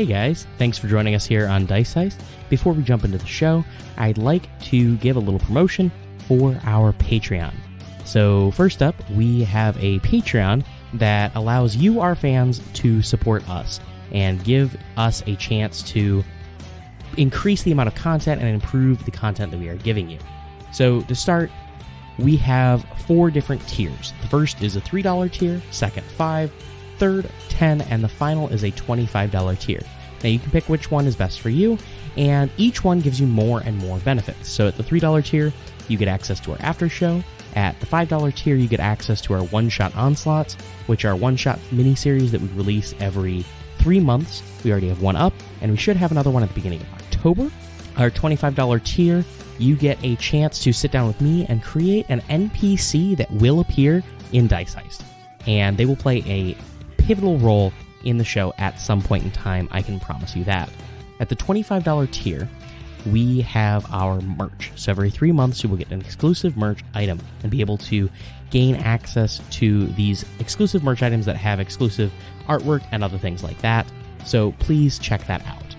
Hey guys, thanks for joining us here on Dice Heist. Before we jump into the show, I'd like to give a little promotion for our Patreon. So first up, we have a Patreon that allows you, our fans, to support us and give us a chance to increase the amount of content and improve the content that we are giving you. So to start, we have 4 different tiers. The first is a $3 tier, second $5, third $10, and the final is a $25 tier. Now you can pick which one is best for you, and each one gives you more and more benefits. So at the $3 tier, you get access to our after show. At the $5 tier, you get access to our one-shot onslaughts, which are one-shot miniseries that we release every 3 months. We already have one up, and we should have another one at the beginning of October. Our $25 tier, you get a chance to sit down with me and create an NPC that will appear in Dice Heist. And they will play a pivotal role in the show at some point in time, I can promise you that. At the $25 tier, we have our merch. So every 3 months, you will get an exclusive merch item and be able to gain access to these exclusive merch items that have exclusive artwork and other things like that. So please check that out.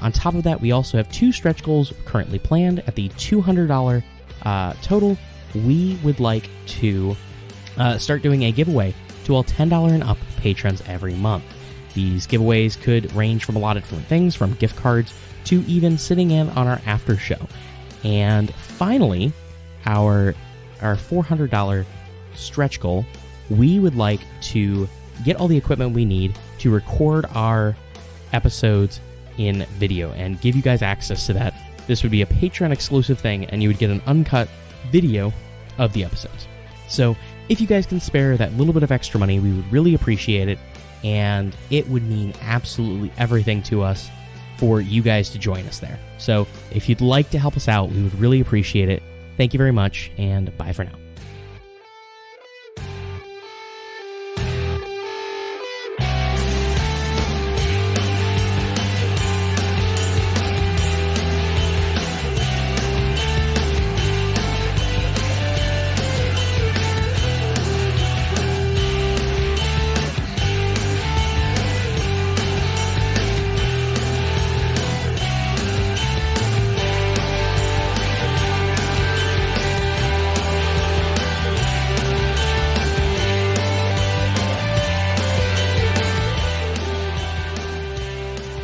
On top of that, we also have 2 stretch goals currently planned. At the $200 total, we would like to start doing a giveaway to all $10 and up patrons every month. These giveaways could range from a lot of different things, from gift cards to even sitting in on our after show. And finally, our $400 stretch goal, we would like to get all the equipment we need to record our episodes in video and give you guys access to that. This would be a Patreon exclusive thing, and you would get an uncut video of the episodes. So if you guys can spare that little bit of extra money, we would really appreciate it, and it would mean absolutely everything to us for you guys to join us there. So if you'd like to help us out, we would really appreciate it. Thank you very much, and bye for now.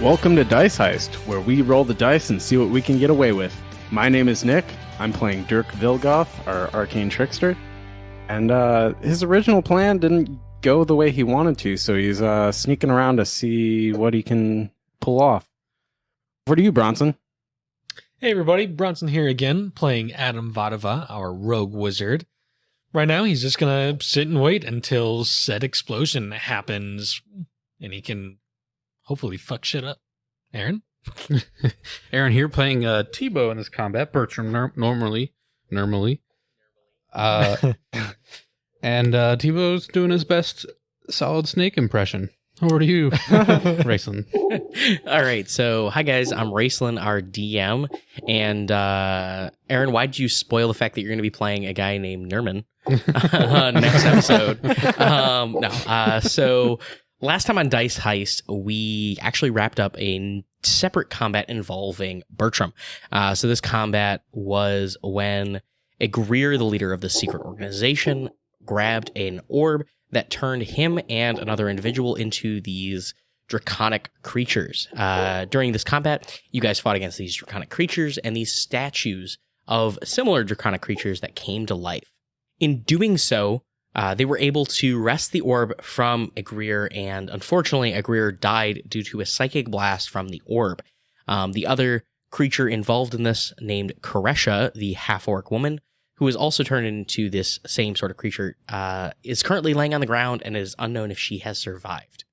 Welcome to Dice Heist, where we roll the dice and see what we can get away with. My name is Nick. I'm playing Dirk Vilgoth, our arcane trickster. And his original plan didn't go the way he wanted to, so he's sneaking around to see what he can pull off. Over to you, Bronson. Hey everybody, Bronson here again, playing Adam Vadava, our rogue wizard. Right now, he's just gonna sit and wait until said explosion happens, and he can hopefully fuck shit up. Aaron? Aaron here, playing Tebow in this combat. Bertram normally. And Tebow's doing his best Solid Snake impression. Over to you, Raceland. All right, so hi guys, I'm Raceland, our DM, and Aaron, why'd you spoil the fact that you're going to be playing a guy named Nerman next episode? So last time on Dice Heist, we actually wrapped up a separate combat involving Bertram. So this combat was when Greer, the leader of the secret organization, grabbed an orb that turned him and another individual into these draconic creatures. During this combat, you guys fought against these draconic creatures and these statues of similar draconic creatures that came to life. In doing so, they were able to wrest the orb from Greer, and unfortunately, Greer died due to a psychic blast from the orb. The other creature involved in this, named Koresha, the half-orc woman, who is also turned into this same sort of creature, is currently laying on the ground and it is unknown if she has survived.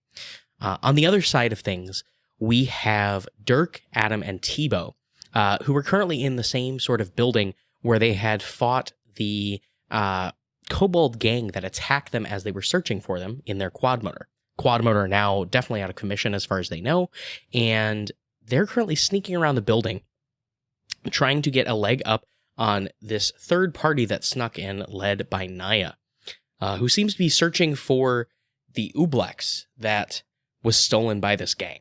On the other side of things, we have Dirk, Adam, and Tebow, who are currently in the same sort of building where they had fought the kobold gang that attacked them as they were searching for them in their quad motor. Quad motor are now definitely out of commission as far as they know, and they're currently sneaking around the building, trying to get a leg up on this third party that snuck in, led by Naya, who seems to be searching for the Ublex that was stolen by this gang.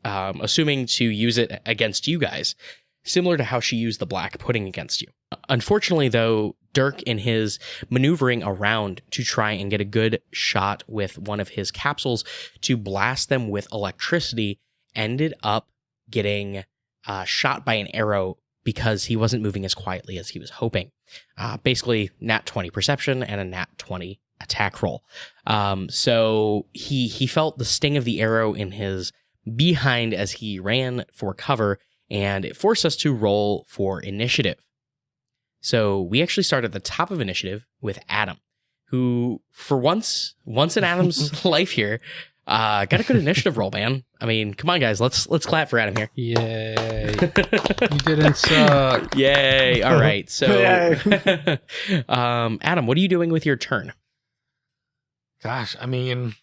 assuming to use it against you guys, similar to how she used the black pudding against you. Unfortunately, though, Dirk, in his maneuvering around to try and get a good shot with one of his capsules to blast them with electricity, ended up getting shot by an arrow because he wasn't moving as quietly as he was hoping. Basically, nat 20 perception and a nat 20 attack roll. So he felt the sting of the arrow in his behind as he ran for cover, and it forced us to roll for initiative. So we actually start at the top of initiative with Adam, who, for once in Adam's life here, got a good initiative roll, man. I mean, come on, guys, let's clap for Adam here. Yay! You didn't suck. Yay! All right, so Adam, what are you doing with your turn? Gosh, I mean,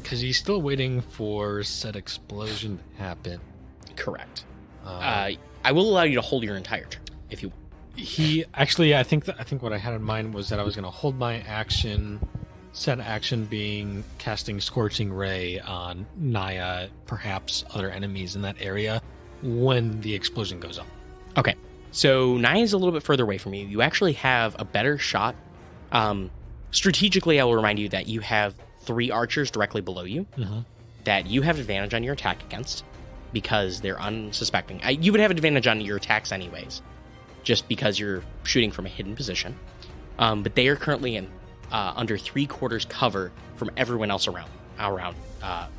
because he's still waiting for said explosion to happen. Correct. I will allow you to hold your entire turn if you want. He actually, I think what I had in mind was that I was going to hold my action. Said action being casting Scorching Ray on Naya, perhaps other enemies in that area, when the explosion goes off. Okay, so Naya's a little bit further away from you. You actually have a better shot. Strategically, I will remind you that you have 3 archers directly below you that you have advantage on your attack against because they're unsuspecting. You would have advantage on your attacks anyways, just because you're shooting from a hidden position. But they are currently in under 3/4 cover from everyone else around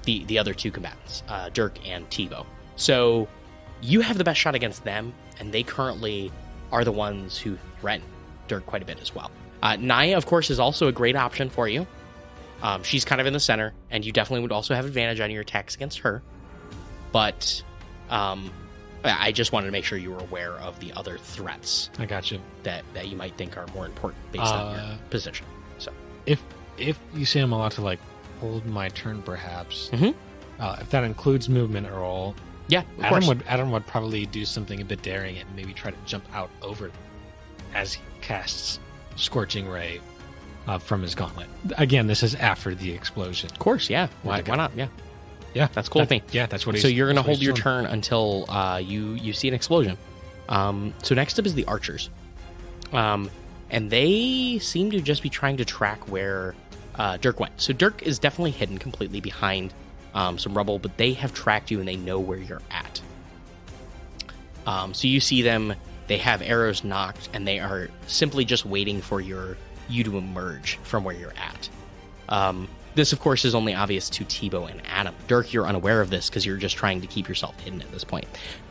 the other 2 combatants, Dirk and Tebow. So you have the best shot against them, and they currently are the ones who threaten Dirk quite a bit as well. Naya, of course, is also a great option for you. She's kind of in the center, and you definitely would also have advantage on your attacks against her. But I just wanted to make sure you were aware of the other threats. I got you. That you might think are more important based on your position. So if you say I'm allowed to hold my turn, perhaps if that includes movement at all, yeah, of course. Adam would probably do something a bit daring and maybe try to jump out over as he casts Scorching Ray from his gauntlet. Again, this is after the explosion. Of course, yeah. Why not? Yeah, that's cool with me. Yeah, that's what he's. So you're going to hold your turn until you see an explosion. So next up is the archers. And they seem to just be trying to track where Dirk went. So Dirk is definitely hidden completely behind some rubble, but they have tracked you and they know where you're at. So you see them, they have arrows knocked, and they are simply just waiting for you to emerge from where you're at. This, of course, is only obvious to Tebow and Adam. Dirk, you're unaware of this because you're just trying to keep yourself hidden at this point.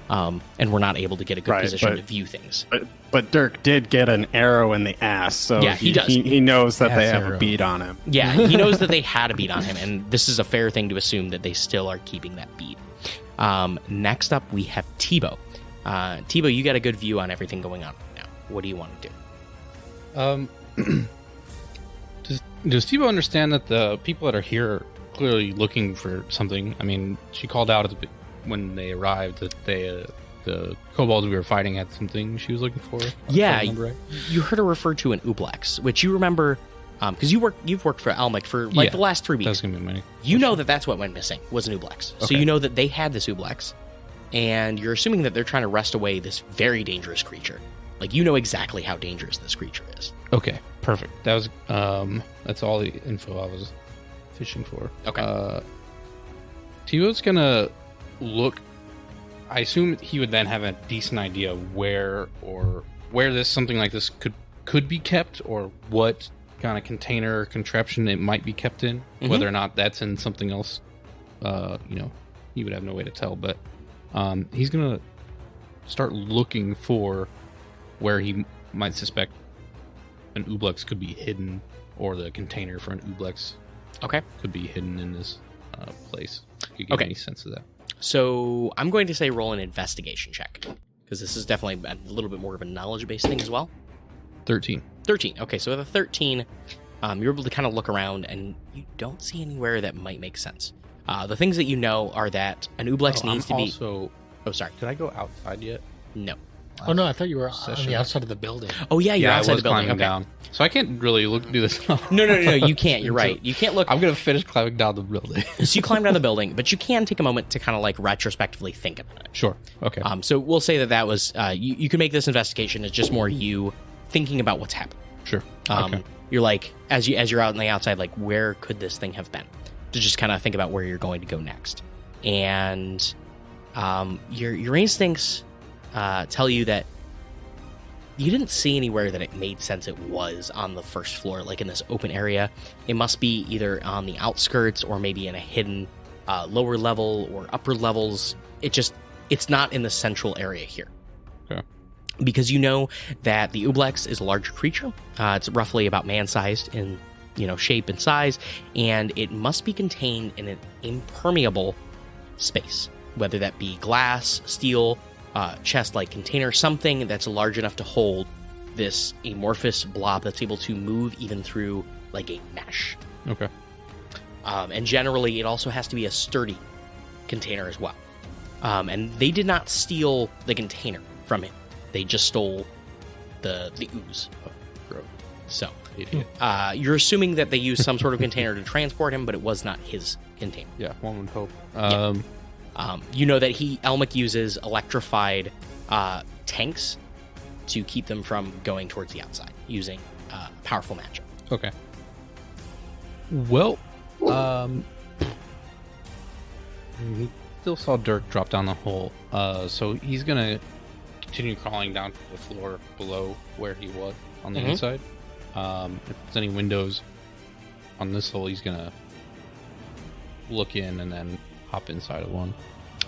And we're not able to get a good position to view things. But Dirk did get an arrow in the ass, so yeah, he does. He knows that they have a beat on him. Yeah, he knows that they had a beat on him, and this is a fair thing to assume that they still are keeping that beat. Next up, we have Tebow. Tebow, you got a good view on everything going on right now. What do you want to do? Does Tebow understand that the people that are here are clearly looking for something? I mean, she called out when they arrived that the kobolds we were fighting had something she was looking for. Yeah, you heard her refer to an Ublex, which you remember because you've worked for Almec for the last 3 weeks. That's gonna be money. You know that's what went missing was an Ublex. Okay. So you know that they had this Ublex, and you're assuming that they're trying to wrest away this very dangerous creature. You know exactly how dangerous this creature is. Okay, perfect. That was that's all the info I was fishing for. Okay. Tebow's gonna look. I assume he would then have a decent idea where something like this could be kept, or what kind of container or contraption it might be kept in. Whether or not that's in something else, he would have no way to tell. But he's gonna start looking for where he might suspect an Ublex could be hidden, or the container for an Ublex could be hidden in this place. If you get any sense of that. So I'm going to say roll an investigation check, because this is definitely a little bit more of a knowledge-based thing as well. 13. Okay, so with a 13, you're able to kind of look around, and you don't see anywhere that might make sense. The things that you know are that an Ublex needs to be... Oh, sorry. Did I go outside yet? No. Oh no, I thought you were on Session. the outside of the building. Oh yeah, you're Yeah, I outside was the building. climbing Okay. down, so I can't really do this. No, you can't. You're right. You can't look. I'm gonna finish climbing down the building. So you climb down the building, but you can take a moment to kind of like retrospectively think about it. Sure. Okay. So we'll say that was you can make this investigation. It's just more you thinking about what's happened. Sure. Okay. You're like as you're out on the outside, like where could this thing have been? To just kind of think about where you're going to go next, and your instincts tell you that you didn't see anywhere that it made sense it was on the first floor, like in this open area. It must be either on the outskirts or maybe in a hidden lower level or upper levels. It's not in the central area here. Okay. Because you know that the Ublex is a larger creature. It's roughly about man-sized in shape and size, and it must be contained in an impermeable space, whether that be glass, steel, chest-like container, something that's large enough to hold this amorphous blob that's able to move even through like a mesh. Okay. And generally, it also has to be a sturdy container as well. And they did not steal the container from him. They just stole the ooze. So you're assuming that they used some sort of container to transport him, but it was not his container. Yeah, one would hope. You know that Elmic uses electrified tanks to keep them from going towards the outside using powerful magic. Okay. Well, he still saw Dirk drop down the hole, so he's gonna continue crawling down to the floor below where he was on the inside. If there's any windows on this hole, he's gonna look in and then hop inside of one.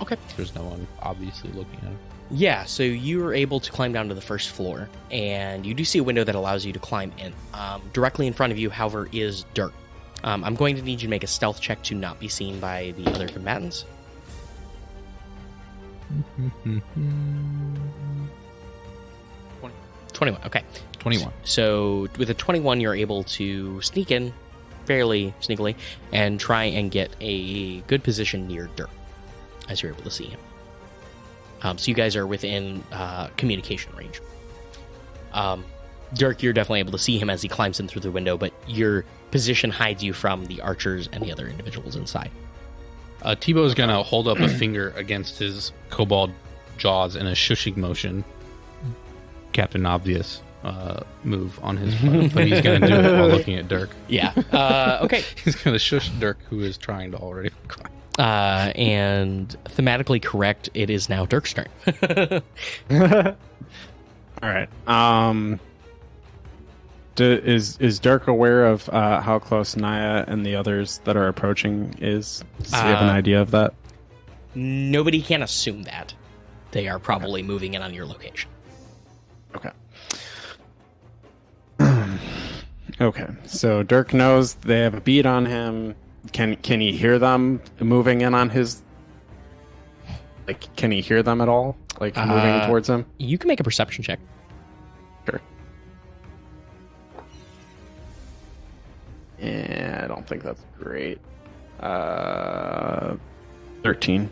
Okay. There's no one obviously looking at him. Yeah, so you are able to climb down to the first floor, and you do see a window that allows you to climb in. Directly in front of you, however, is Dirk. I'm going to need you to make a stealth check to not be seen by the other combatants. 21, okay. 21. So with a 21, you're able to sneak in fairly sneakily and try and get a good position near Dirk as you're able to see him. So you guys are within communication range. Dirk, you're definitely able to see him as he climbs in through the window, but your position hides you from the archers and the other individuals inside. Tebow's gonna hold up a finger against his kobold jaws in a shushing motion. Captain Obvious move on his part, but he's gonna do it while looking at Dirk. Yeah. Okay. He's gonna shush Dirk, who is trying to already climb. And thematically correct, it is now Dirk's turn. All right. Is Dirk aware of how close Naya and the others that are approaching is? Does he have an idea of that? Nobody can assume that. They are probably moving in on your location. Okay. Okay. So Dirk knows they have a beat on him. Can he hear them moving in on his? Like, can he hear them at all? Like moving towards him? You can make a perception check. Sure. Yeah, I don't think that's great. 13.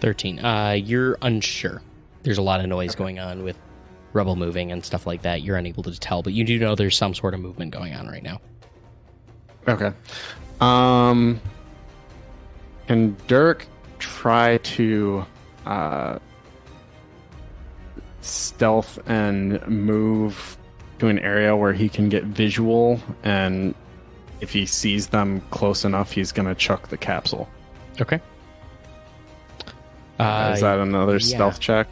13. You're unsure. There's a lot of noise going on with rubble moving and stuff like that. You're unable to tell, but you do know there's some sort of movement going on right now. Okay. Can Dirk try to stealth and move to an area where he can get visual, and if he sees them close enough, he's going to chuck the capsule? Okay. Is that another stealth check?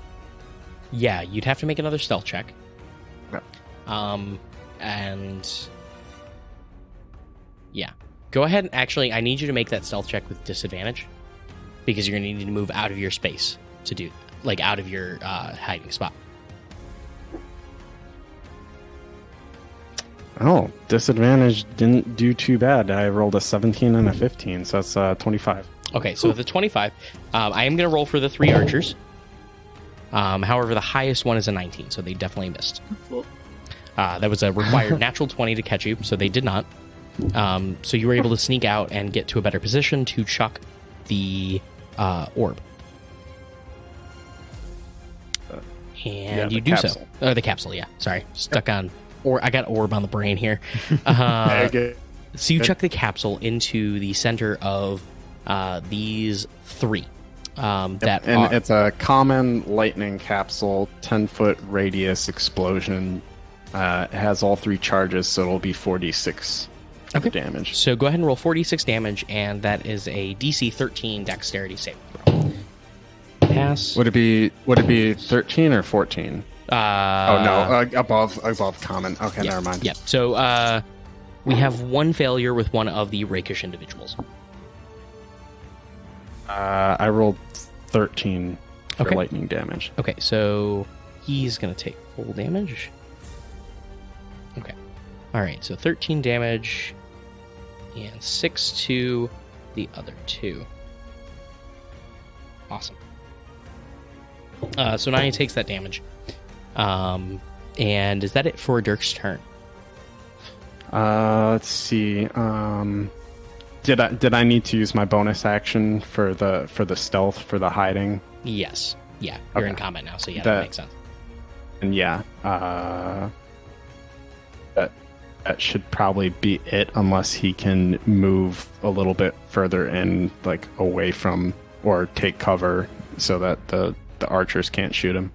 Yeah, you'd have to make another stealth check. Okay. And yeah. Go ahead and actually, I need you to make that stealth check with disadvantage because you're going to need to move out of your space to do, like out of your hiding spot. Oh, disadvantage didn't do too bad. I rolled a 17 and a 15, so that's 25. Okay, so with the 25, I am going to roll for the 3 archers. However, the highest one is a 19, so they definitely missed. That was a required natural 20 to catch you, so they did not. So you were able to sneak out and get to a better position to chuck the orb. And the you do capsule. so. Oh, the capsule, yeah. Sorry. Stuck on... Or I got orb on the brain here. Okay. So you chuck the capsule into the center of these three. It's a common lightning capsule, 10-foot radius explosion. It has all 3 charges, so it'll be 4d6 for the damage. So go ahead and roll 46 damage, and that is a DC 13 dexterity save throw. Pass. Would it be 13 or 14? Above common. Okay, yeah, never mind. Yeah. So we have one failure with one of the rakish individuals. I rolled 13 for lightning damage. Okay, so he's going to take full damage. Okay. All right, so 13 damage and 6 to the other 2. Awesome. So now he takes that damage. And is that it for Dirk's turn? Let's see. Did I need to use my bonus action for the stealth, for the hiding? Yes. Yeah, you're in combat now, so yeah, that makes sense. And yeah, that should probably be it, unless he can move a little bit further in, like away from, or take cover so that the archers can't shoot him.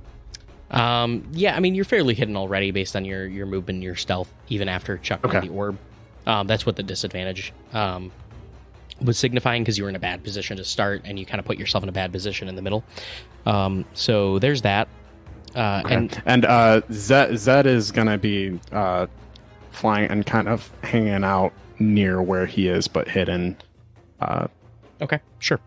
Yeah, I mean, you're fairly hidden already based on your movement and your stealth, even after chucking the orb. That's what the disadvantage was signifying, because you were in a bad position to start, and you kind of put yourself in a bad position in the middle. So there's that. And Zed is going to be flying and kind of hanging out near where he is, but hidden. Okay, sure.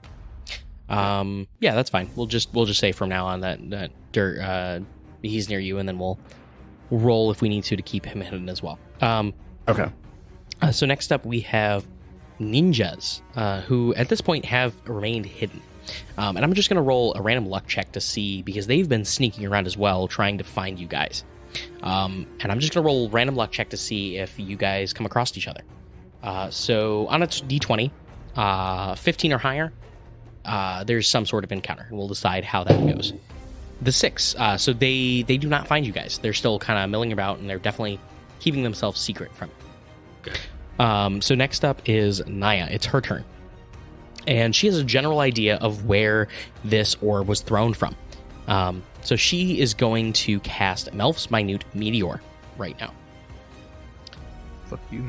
Yeah, that's fine. We'll just say from now on that Dirk, he's near you, and then we'll roll if we need to keep him hidden as well. Okay. So next up we have ninjas, who at this point have remained hidden. And I'm just going to roll a random luck check to see, because they've been sneaking around as well, trying to find you guys. And I'm just going to roll a random luck check to see if you guys come across each other. So on a d20, 15 or higher, there's some sort of encounter, and we'll decide how that goes. The 6, so they do not find you guys. They're still kind of milling about, and they're definitely keeping themselves secret from you. Okay. So next up is Naya. It's her turn. And she has a general idea of where this orb was thrown from. So she is going to cast Melf's Minute Meteor right now. Fuck you,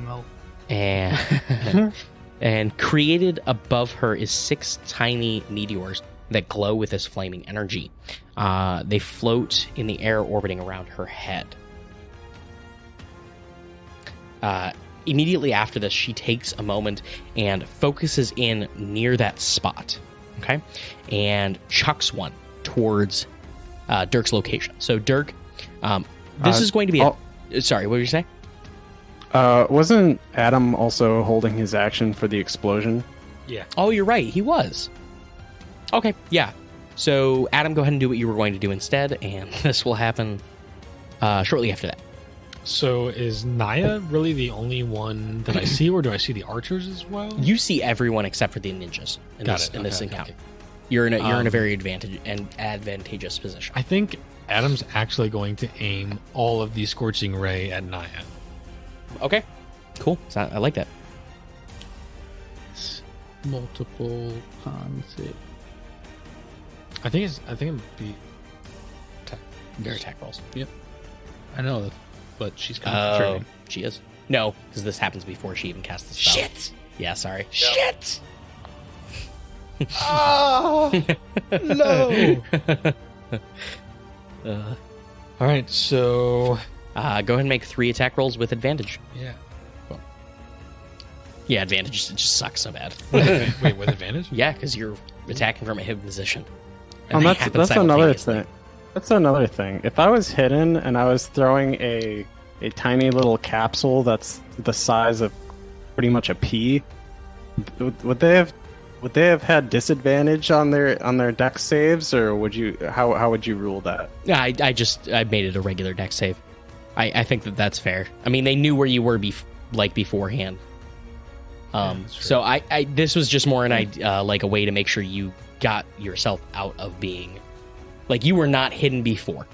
Melf. And created above her is 6 tiny meteors that glow with this flaming energy. They float in the air, orbiting around her head. Immediately after this, she takes a moment and focuses in near that spot, okay? And chucks one towards Dirk's location. So Dirk, this is going to be sorry, what did you say? Wasn't Adam also holding his action for the explosion? Yeah. Oh, you're right. He was. Okay, yeah. So, Adam, go ahead and do what you were going to do instead, and this will happen shortly after that. So is Naya really the only one that I see, or do I see the archers as well? You see everyone except for the ninjas in this encounter. You're in a very advantageous position. I think Adam's actually going to aim all of the Scorching Ray at Naya. Okay, cool. So I like that. Multiple concept. I think it'd be Their attack rolls. Yep. I know, but she's Oh, concentrating. she is? No, because this happens before she even casts the spell. Shit! Yeah, sorry. Shit! Ah! No! All right, so Go ahead and make 3 attack rolls with advantage. yeah. Yeah, advantage just sucks so bad. Wait, with advantage? Yeah, because you're attacking from a hidden position. Oh, they that's happen another simultaneously. thing. That's another thing. If I was hidden and I was throwing a tiny little capsule that's the size of pretty much a pea, would they have had disadvantage on their dex saves, or would you how would you rule that? Yeah, I made it a regular dex save. I think that's fair. I mean, they knew where you were beforehand. So I this was just more an idea, like a way to make sure you got yourself out of being, like, you were not hidden before.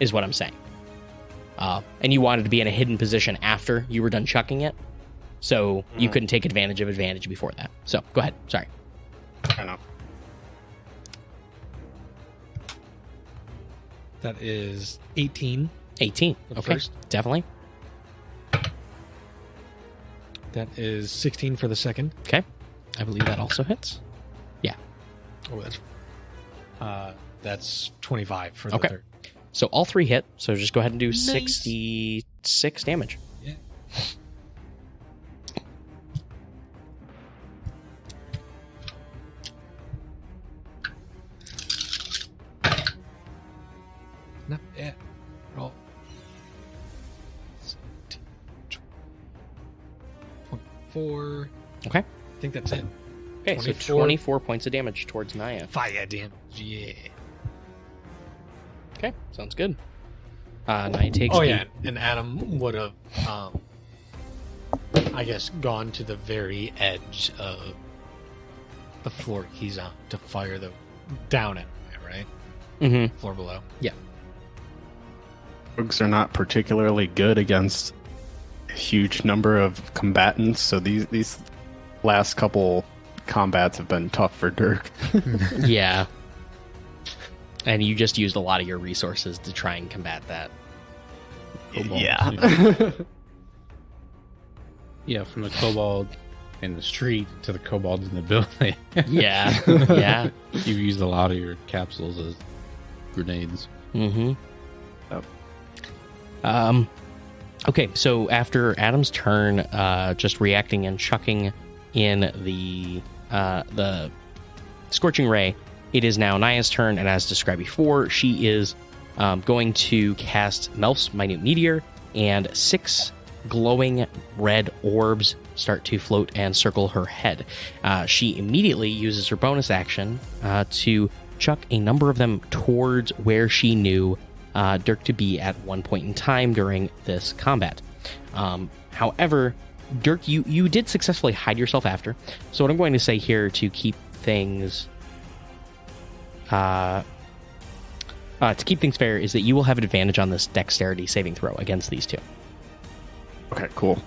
is what I'm saying. And you wanted to be in a hidden position after you were done chucking it, so you couldn't take advantage of advantage before that. So go ahead. Sorry. I know. That is 18. 18. For the Okay. first. Definitely. That is 16 for the second. Okay. I believe that also hits. Oh, that's 25 for the Okay. third. So all 3 hit. So just go ahead and do Nice. 66 damage. Yeah. Not bad. Roll. 24. Okay. I think that's it. Okay, so 24. 24 points of damage towards Naya. Fire damage. Yeah. Okay, sounds good. Naya takes Oh the- yeah, and Adam would have, I guess, gone to the very edge of the floor he's on to fire the down at, right? Mhm. Floor below. Rogues are not particularly good against a huge number of combatants, so these last couple combats have been tough for Dirk. Yeah. And you just used a lot of your resources to try and combat that. Kobold. Yeah. Yeah, from the kobold in the street to the kobold in the building. Yeah. Yeah. You've used a lot of your capsules as grenades. Mm-hmm. Oh. Okay, so after Adam's turn, just reacting and chucking in the Scorching Ray, it is now Naya's turn, and as described before, she is going to cast Melf's Minute Meteor, and 6 glowing red orbs start to float and circle her head. She immediately uses her bonus action to chuck a number of them towards where she knew Dirk to be at one point in time during this combat. However, Dirk, you did successfully hide yourself after. So what I'm going to say here to keep things fair is that you will have an advantage on this dexterity saving throw against these two. Okay, cool.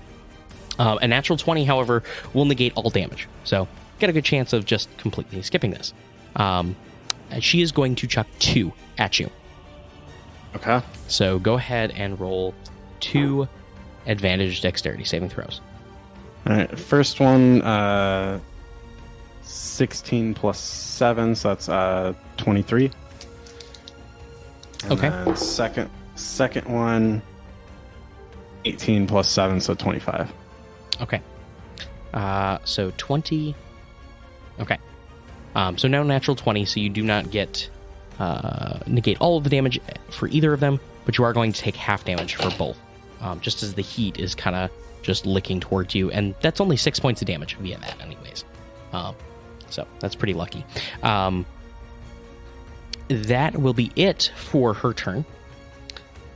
A natural 20, however, will negate all damage. So get a good chance of just completely skipping this. And she is going to chuck 2 at you. Okay. So go ahead and roll 2 advantage dexterity saving throws. All right. First one, 16 plus 7, so that's 23. And Okay. Then second one, 18 plus 7, so 25. Okay. So 20. Okay. So now natural 20, so you do not get negate all of the damage for either of them, but you are going to take half damage for both, just as the heat is kind of just licking towards you, and that's only 6 points of damage via that anyways. So that's pretty lucky. That will be it for her turn.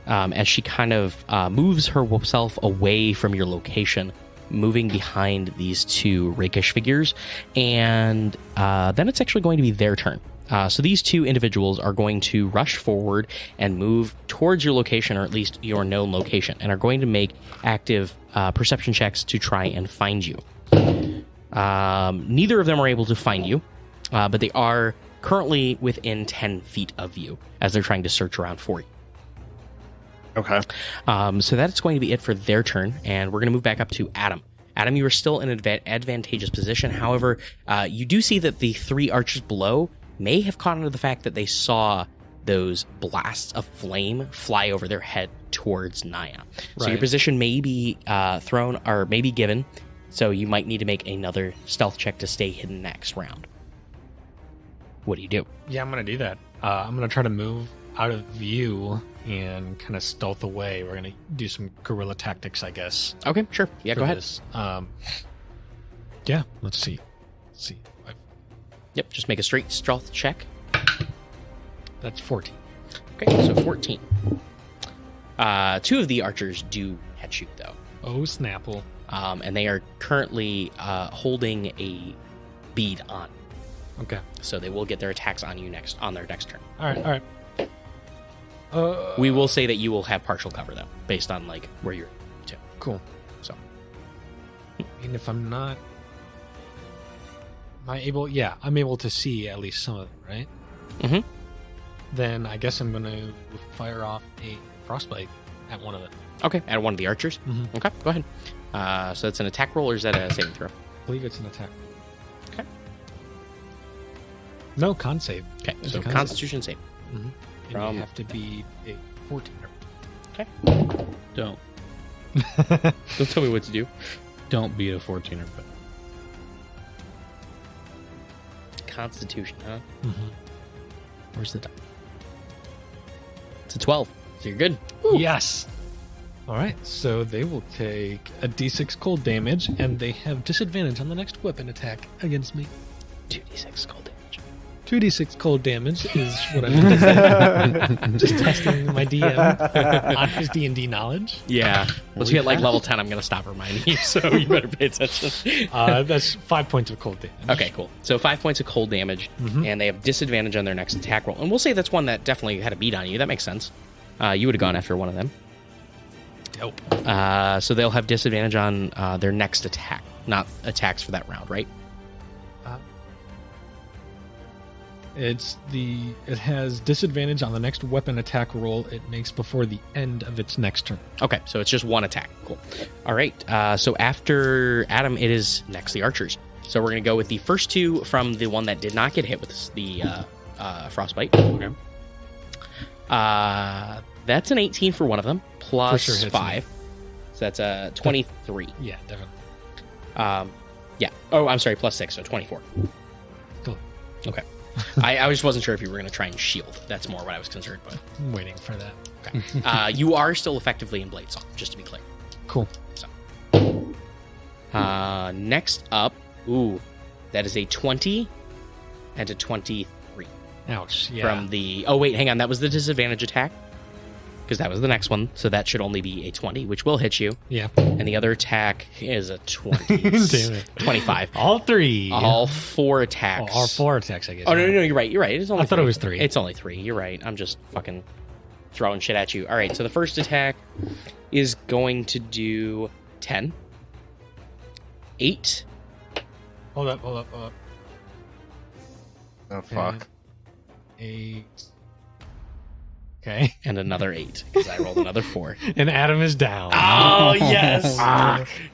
As she kind of moves herself away from your location, moving behind these 2 rakish figures, and then it's actually going to be their turn. So these 2 individuals are going to rush forward and move towards your location, or at least your known location, and are going to make active perception checks to try and find you. Neither of them are able to find you, but they are currently within 10 feet of you as they're trying to search around for you. Okay. So that's going to be it for their turn, and we're going to move back up to Adam. Adam, you are still in an advantageous position. However, you do see that the 3 archers below may have caught on to the fact that they saw those blasts of flame fly over their head towards Naya. So your Right. position may be thrown, or may be given, so you might need to make another stealth check to stay hidden next round. What do you do? Yeah, I'm going to do that. I'm going to try to move out of view and kind of stealth away. We're going to do some guerrilla tactics, I guess. Okay, sure. Yeah, for go ahead. this. Yeah, let's see. Yep, just make a straight stealth check. That's 14. Okay, so 14. 2 of the archers do headshoot, though. Oh, Snapple. And they are currently holding a bead on. Okay. So they will get their attacks on you on their next turn. All right. We will say that you will have partial cover though, based on like where you're to. Cool. So, And if I'm not, am I able? Yeah, I'm able to see at least some of them, right? Mhm. Then I guess I'm gonna fire off a frostbite at one of them. okay, at one of the archers. Mhm. Okay, go ahead. So it's an attack roll, or is that a saving throw? I believe it's an attack. Okay. No, con save. Okay, It's so a con Constitution save. And From- you have to be a 14. Don't Don't tell me what to do. don't beat a 14er. But Constitution, huh? Mm-hmm. Where's the die? It's a 12. So you're good. Yes. All right, so they will take a d6 cold damage, and they have disadvantage on the next weapon attack against me. 2d6 cold damage. 2d6 cold damage is what I'm just testing my DM on his D&D knowledge. Yeah. Once you hit like level 10, I'm going to stop reminding you, so you better pay attention. That's 5 points of cold damage. Okay, cool. So 5 points of cold damage, Mhm. and they have disadvantage on their next attack roll. And we'll say that's one that definitely had a beat on you. That makes sense. You would have gone after one of them. Dope. So they'll have disadvantage on their next attack, not attacks for that round, right? It has disadvantage on the next weapon attack roll it makes before the end of its next turn. Okay, so it's just one attack. Cool. All right. So after Adam, it is next the archers. So we're going to go with the first two from the one that did not get hit with the frostbite. Okay. That's an 18 for one of them, plus For sure hits 5. So that's a 23. Yeah, definitely. Yeah. Oh, I'm sorry, plus 6, so 24. Cool. Okay. I just wasn't sure if you were going to try and shield. That's more what I was concerned about. I'm waiting for that. Okay. You are still effectively in Blade Song, just to be clear. Cool. Next up, that is a 20 and a 23 Ouch. Yeah. from the. Oh wait, hang on. That was the disadvantage attack, because that was the next one. So that should only be a 20, which will hit you. Yeah. And the other attack is a 20. Damn it. 25. All three. All 4 attacks. All 4 attacks, I guess. Oh no, you're right. You're right. It's only. I thought it was 3. It's only 3. You're right. I'm just fucking throwing shit at you. All right. So the first attack is going to do 10, 8. Hold up. Oh, fuck. 8. Okay. And another 8, because I rolled another 4. And Adam is down. Oh, yes!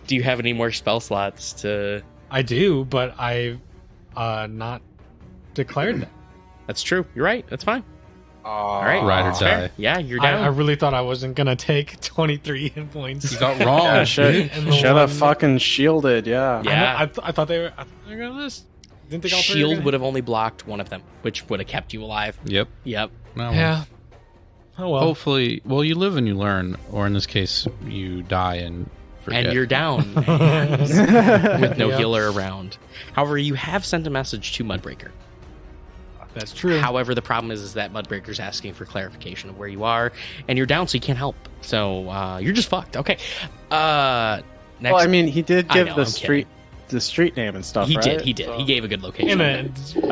Do you have any more spell slots to... I do, but I've not declared that. That's true. You're right. That's fine. All right. Ride or That's fair. die. Yeah, you're I down. really thought I wasn't going to take 23 hit points. You got wrong. Yeah, should And the have one- fucking shielded, yeah. Yeah. I thought they were going to miss. Didn't think all 3 Shield would have only blocked one of them, which would have kept you alive. Yep. Yep. Well, Yeah. Oh, well. Hopefully, you live and you learn, or in this case, you die and forget. And you're down. With no Yeah. healer around. However, you have sent a message to Mudbreaker. That's true. However, the problem is that Mudbreaker's asking for clarification of where you are, and you're down, so you can't help. So you're just fucked. Okay. Next, Well, I mean, he did I give know, the I'm street name and stuff, he right? did. He did. So- He gave a good location. In a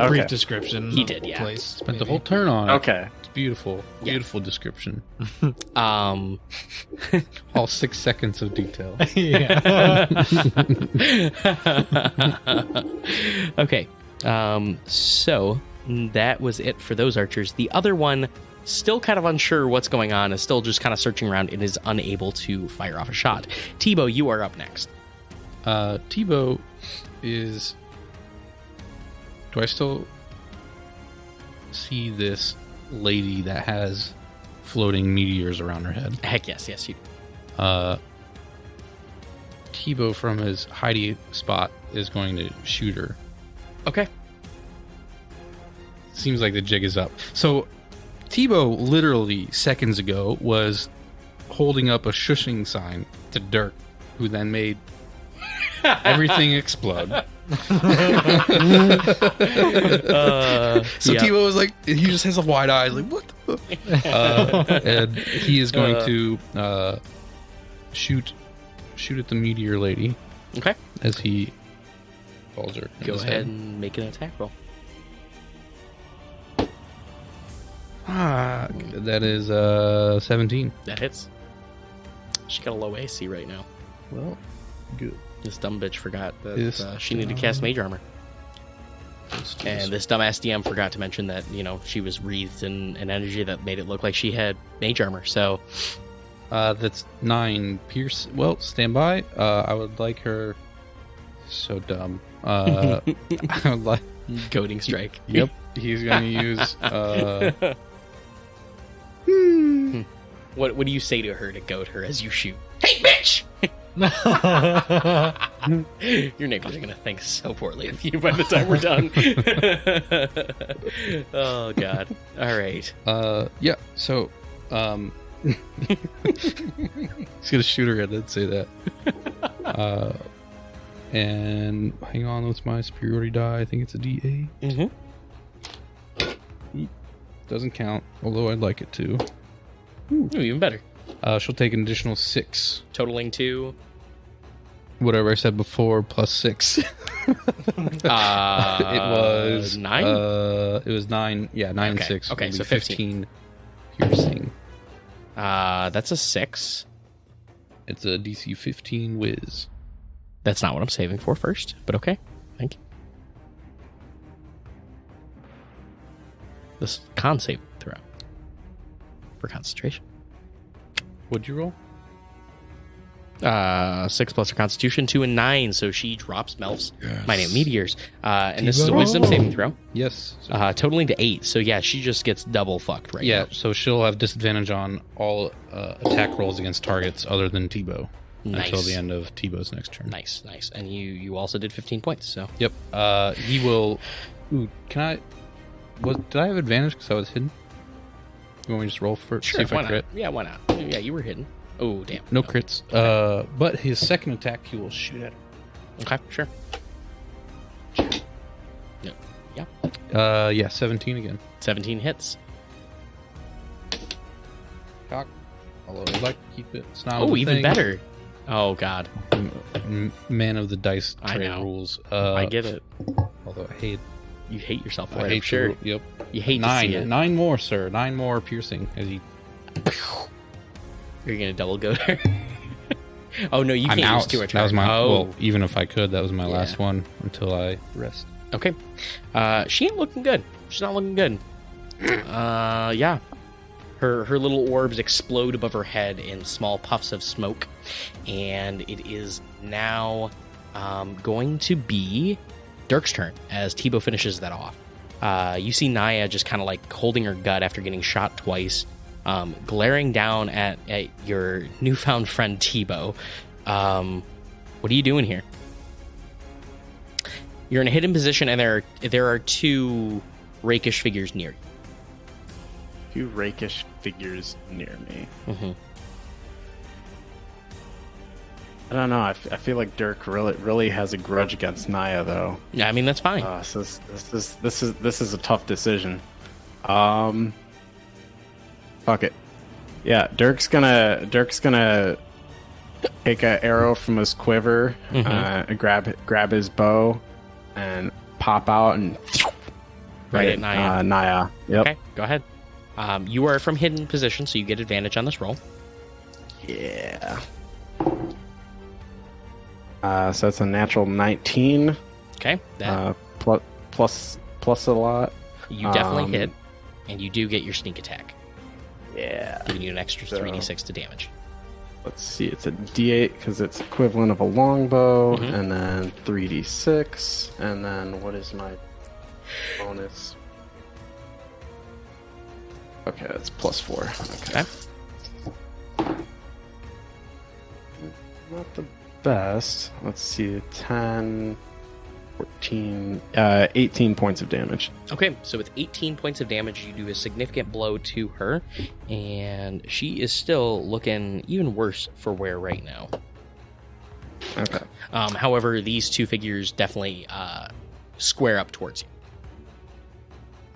brief Okay. description. He of did, the yeah. Place, Spent the maybe. whole turn on it. Okay. It's beautiful. Yeah. Beautiful description. Um. All 6 seconds of detail. Yeah. Okay. So that was it for those archers. The other one, still kind of unsure what's going on, is still just kind of searching around and is unable to fire off a shot. Tebow, you are up next. Tebow is... Do I still see this lady that has floating meteors around her head? Heck yes, you. Tebow from his hidey spot is going to shoot her. Okay. Seems like the jig is up. So Tebow literally seconds ago was holding up a shushing sign to Dirk, who then made everything explode. So Tebow was like, he just has a wide eye, like, what the fuck? And he is going to shoot at the meteor lady. Okay. As he falls her. in Go his ahead head. and make an attack roll. Fuck. That is 17. That hits. She got a low AC right now. Well, good. This dumb bitch forgot that This she needed to cast Mage Armor. And this dumbass DM forgot to mention that, she was wreathed in an energy that made it look like she had Mage Armor. So That's 9 pierce. Well, stand by. I would like her. So dumb. I would like. Goading Strike. Yep. He's going to use. What do you say to her to goad her as you shoot? Hey, bitch! Your neighbors are going to think so poorly of you by the time we're done. Oh, God. All right. Yeah. So, he's gonna shoot her. I did say that. And hang on, what's my superiority die? I think it's a D8. Mm-hmm. Doesn't count, although I'd like it to. Ooh, even better. She'll take an additional 6. Totaling to Whatever I said before, plus 6. It was 9. It was 9. Yeah, 9 and Okay. 6. Okay, It'll so be 15 piercing. That's a 6. It's a DC 15 whiz. That's not what I'm saving for first, but okay. Thank you. This con save throw for concentration. What'd you roll? 6 plus her constitution, 2 and 9, so she drops Melf's Yes. minute meteors. And this is a wisdom saving throw. Yes. Totaling to 8, so yeah, she just gets double fucked right Yeah, now. so she'll have disadvantage on all attack rolls against targets other than Tebow until the end of Tebow's next turn. Nice. And you also did 15 points, so. Yep. He will. Ooh, can I? Did I have advantage because I was hidden? You want me to just roll for Sure, see if why I crit? not? Yeah, why not? Yeah, you were hidden. Oh, damn. No crits. But his second attack, he will shoot at her. Okay, sure. No. Yeah. Yeah, 17 again. 17 hits. Cock. Although I'd like to keep it. It's not. Oh, a even thing. better. Oh, God. Man of the dice I tray know. rules. I get it. Although I hate. You hate yourself for I it, hate I'm sure. Yep. You hate to see it. 9 more, sir. 9 more piercing as he. You're going to double go there? Oh, no, you I'm can't use out. 2 a turn. That was my. Oh, Well, even if I could, that was my Yeah. last one until I rest. okay. She ain't looking good. She's not looking good. Yeah. Her little orbs explode above her head in small puffs of smoke, and it is now going to be Dirk's turn as Tebow finishes that off. You see Naya just kind of like holding her gut after getting shot twice, glaring down at your newfound friend Tebow. What are you doing here? You're in a hidden position, and there are 2 rakish figures near you. 2 rakish figures near me. Mm-hmm. I don't know. I feel like Dirk really has a grudge against Naya, though. Yeah, I mean that's fine. So this is a tough decision. Fuck it. Yeah, Dirk's gonna take an arrow from his quiver, and grab his bow, and pop out and Right at Naya. Naya. Yep. Okay, go ahead. You are from hidden position, so you get advantage on this roll. Yeah. So that's a natural 19. Okay, that Plus a lot. you definitely hit, and you do get your sneak attack, Yeah. giving you an extra So- 3d6 to damage. Let's see. It's a D8 because it's equivalent of a longbow, Mhm. and then 3d6, and then what is my bonus? Okay, that's plus 4. Okay. Not the best. Let's see. 10, 14, 18 points of damage. Okay, so with 18 points of damage, you do a significant blow to her, and she is still looking even worse for wear right now. Okay. However, these 2 figures definitely square up towards you.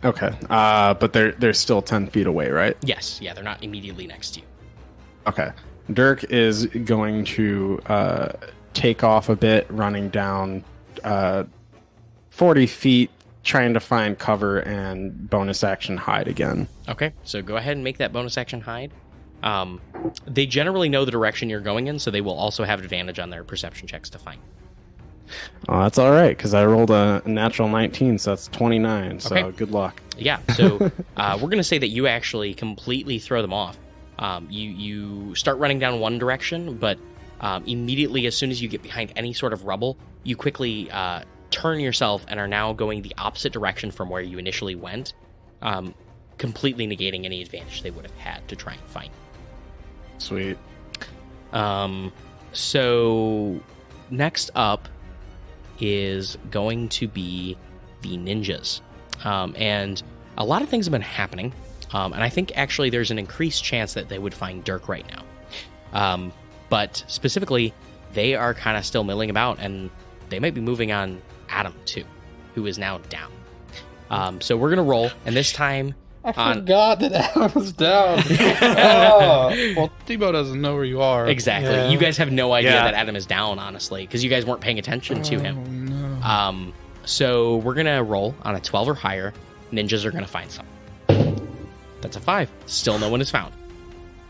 Okay. But they're still 10 feet away, right? Yes, yeah, they're not immediately next to you. Okay. Dirk is going to take off a bit, running down 40 feet trying to find cover and bonus action hide again. Okay, so go ahead and make that bonus action hide. They generally know the direction you're going in, so they will also have advantage on their perception checks to find. Oh, that's all right, because I rolled a natural 19, so that's 29, so Okay. good luck. Yeah, so we're going to say that you actually completely throw them off. You start running down one direction, but immediately as soon as you get behind any sort of rubble, you quickly turn yourself and are now going the opposite direction from where you initially went, completely negating any advantage they would have had to try and find. Sweet. So next up is going to be the ninjas. And a lot of things have been happening. And I think actually there's an increased chance that they would find Dirk right now. But specifically, they are kind of still milling about, and they might be moving on Adam too, who is now down. So we're going to roll, and this time... I forgot that Adam was down. Well, Tebow doesn't know where you are. Exactly. Yeah. You guys have no idea Yeah. that Adam is down, honestly, because you guys weren't paying attention to him. No. So we're going to roll on a 12 or higher. Ninjas are going to find some. That's a 5. Still no one is found.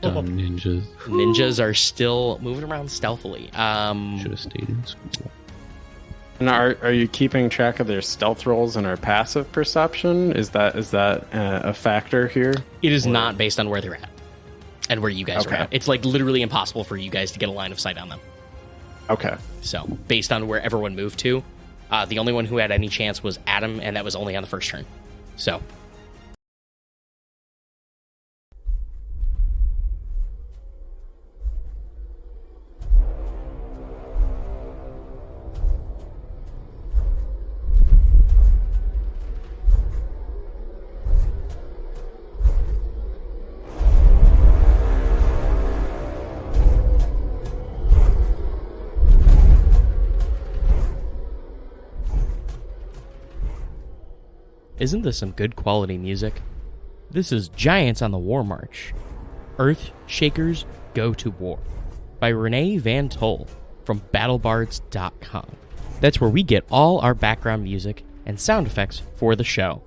Dumb ninjas. Ninjas are still moving around stealthily. Should have stayed in school. And are you keeping track of their stealth rolls and our passive perception? Is that a factor here? It is not based on where they're at and where you guys are Okay. at. It's like literally impossible for you guys to get a line of sight on them. Okay. So based on where everyone moved to, the only one who had any chance was Adam, and that was only on the first turn. So isn't this some good quality music? This is Giants on the War March. Earth Shakers Go to War by Renee Van Toll from BattleBards.com. That's where we get all our background music and sound effects for the show.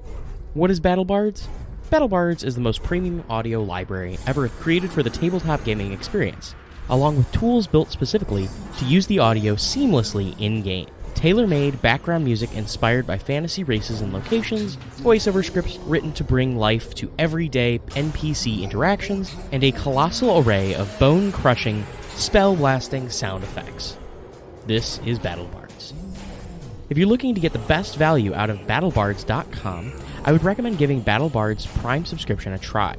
What is BattleBards? BattleBards is the most premium audio library ever created for the tabletop gaming experience, along with tools built specifically to use the audio seamlessly in-game. Tailor-made background music inspired by fantasy races and locations, voiceover scripts written to bring life to everyday NPC interactions, and a colossal array of bone-crushing, spell-blasting sound effects. This is BattleBards. If you're looking to get the best value out of BattleBards.com, I would recommend giving BattleBards Prime subscription a try.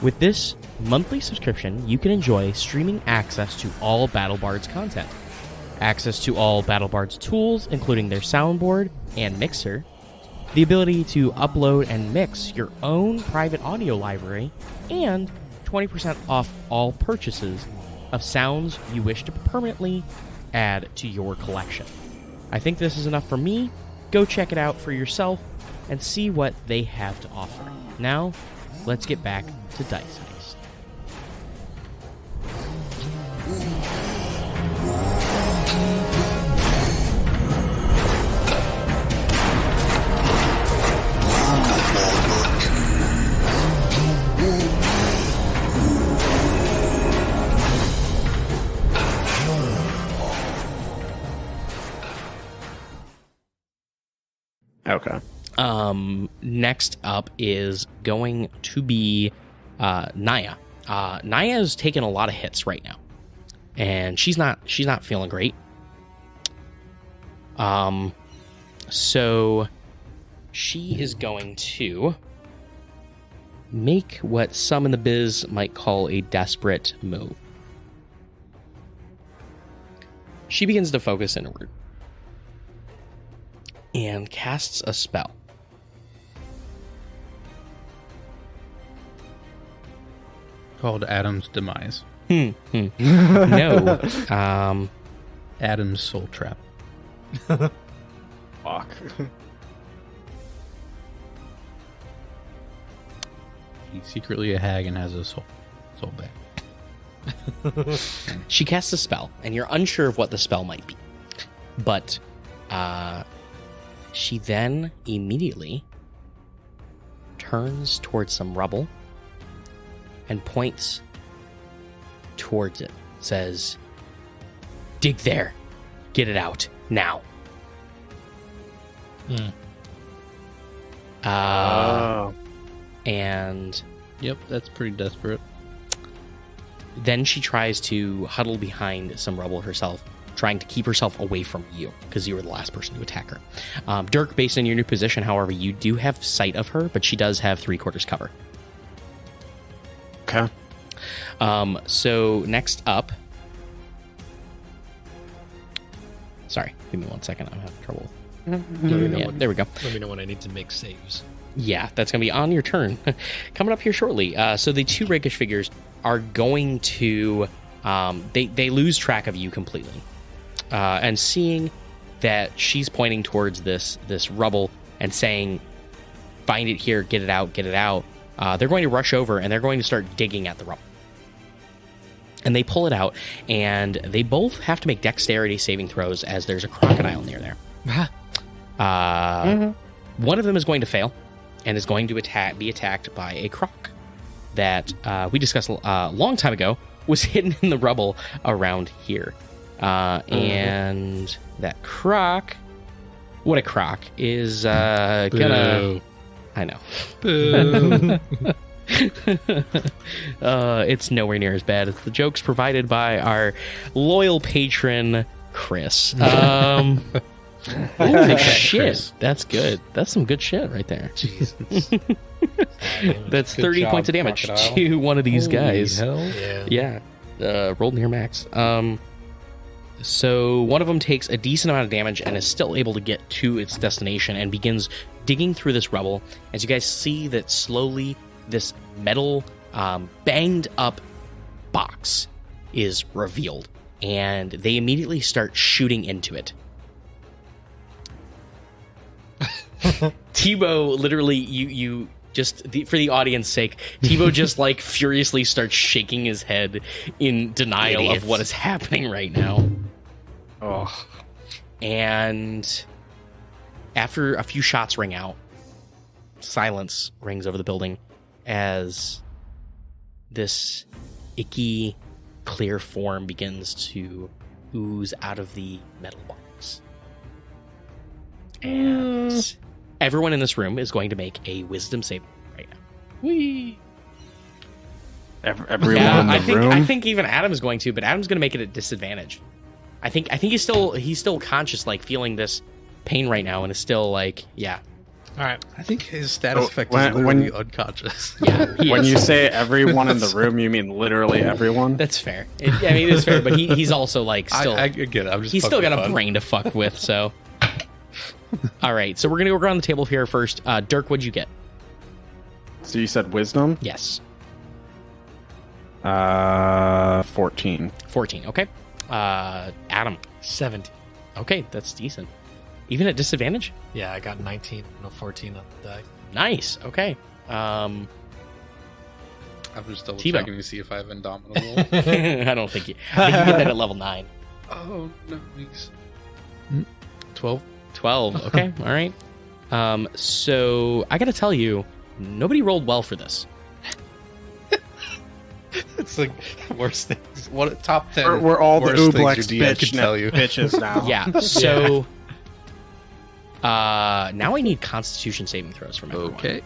With this monthly subscription, you can enjoy streaming access to all BattleBards content, access to all BattleBards tools, including their soundboard and mixer, the ability to upload and mix your own private audio library, and 20% off all purchases of sounds you wish to permanently add to your collection. I think this is enough for me. Go check it out for yourself and see what they have to offer. Now, let's get back to Dice Heist. Okay. Next up is going to be Naya. Naya's taken a lot of hits right now, and she's not feeling great. So she is going to make what some in the biz might call a desperate move. She begins to focus inward and casts a spell. Called Adam's Demise. No. Adam's Soul Trap. Fuck. He's secretly a hag and has a soul bag. She casts a spell, and you're unsure of what the spell might be. But She then immediately turns towards some rubble and points towards it. Says, dig there. Get it out. Now. And Yep, that's pretty desperate. then she tries to huddle behind some rubble herself, trying to keep herself away from you, because you were the last person to attack her. Dirk, based on your new position, however, you do have sight of her, but she does have 3/4 cover. Okay. So next up... Sorry, give me 1 second. I'm having trouble. There we go. Let me know when I need to make saves. Yeah, that's going to be on your turn. Coming up here shortly. So the two rakish figures are going to... They lose track of you completely. And seeing that she's pointing towards this rubble and saying, find it here, get it out, they're going to rush over and they're going to start digging at the rubble. And they pull it out, and they both have to make dexterity saving throws as there's a crocodile near there. One of them is going to fail and is going to be attacked by a croc that we discussed a long time ago was hidden in the rubble around here. And that croc, what a croc, is gonna... Boo. I know. Boo. It's nowhere near as bad as the jokes provided by our loyal patron, Chris. Holy shit. Chris. That's good. That's some good shit right there. Jesus. That's Good 30 job, points of damage crocodile. to one of these guys. Hell. Yeah. Yeah. Rolled near max. So one of them takes a decent amount of damage and is still able to get to its destination and begins digging through this rubble. As you guys see that slowly this metal banged up box is revealed, and they immediately start shooting into it. Tebow, literally, you just, for the audience sake, Tebow just like furiously starts shaking his head in denial Idiots. of what is happening right now. Oh. And after a few shots ring out, silence rings over the building as this icky, clear form begins to ooze out of the metal box. And everyone in this room is going to make a wisdom save right now. Whee! Everyone Yeah, in the room. I think even Adam's going to, but Adam's going to make it at disadvantage. I think he's still conscious, like feeling this pain right now, and is still like, yeah. All right. I think his status Oh, effect when- is literally when- unconscious. Yeah, he When is. you say everyone in the room, you mean literally everyone? That's fair. I mean, it's fair, but he's also like still. I get it. I'm just He's still got fucking a fun. brain to fuck with, so. All right, so we're going to go around the table here first. Dirk, what'd you get? So you said wisdom? Yes. 14. 14, okay. Adam. 70. Okay, that's decent. Even at disadvantage? Yeah, I got 19, no 14 on the die. Nice, okay. I'm just double Tebow. checking to see if I have Indomitable. I don't think you... I think you get that at level 9. Oh, no. Please. 12. 12, okay, all right. So, I gotta tell you, nobody rolled well for this. It's like worst things. What top 10? We're all the worst things Ublex your DM can tell you. bitches now. Yeah, so... now I need Constitution saving throws from everyone. Okay.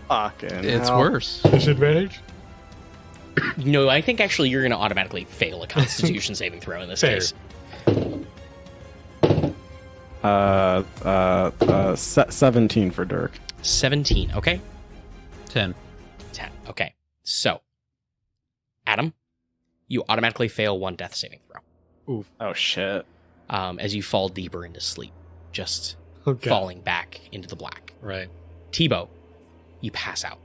Fucking It's hell. worse. Disadvantage? No, I think actually you're going to automatically fail a Constitution saving throw in this Fair. case. 17 for Dirk. 17, okay? 10. 10, okay. So, Adam, you automatically fail one death saving throw Oh shit. as you fall deeper into sleep, just Okay. falling back into the black. Right. Tebow, you pass out.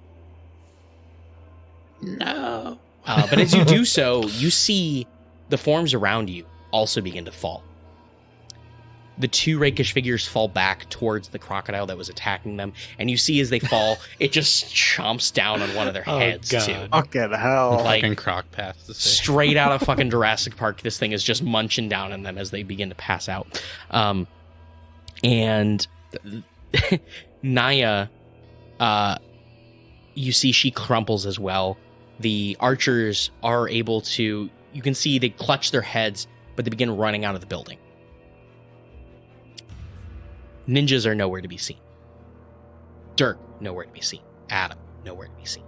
No. But as you do so, you see the forms around you also begin to fall. The two rakish figures fall back towards the crocodile that was attacking them, and you see as they fall, it just chomps down on one of their Oh, heads, God. too. Fucking hell. Like- Fucking croc path to say. Straight out of fucking Jurassic Park, this thing is just munching down on them as they begin to pass out. And Naya, you see she crumples as well. The archers are able to, you can see they clutch their heads, but they begin running out of the building. Ninjas are nowhere to be seen. Dirk, nowhere to be seen. Adam, nowhere to be seen.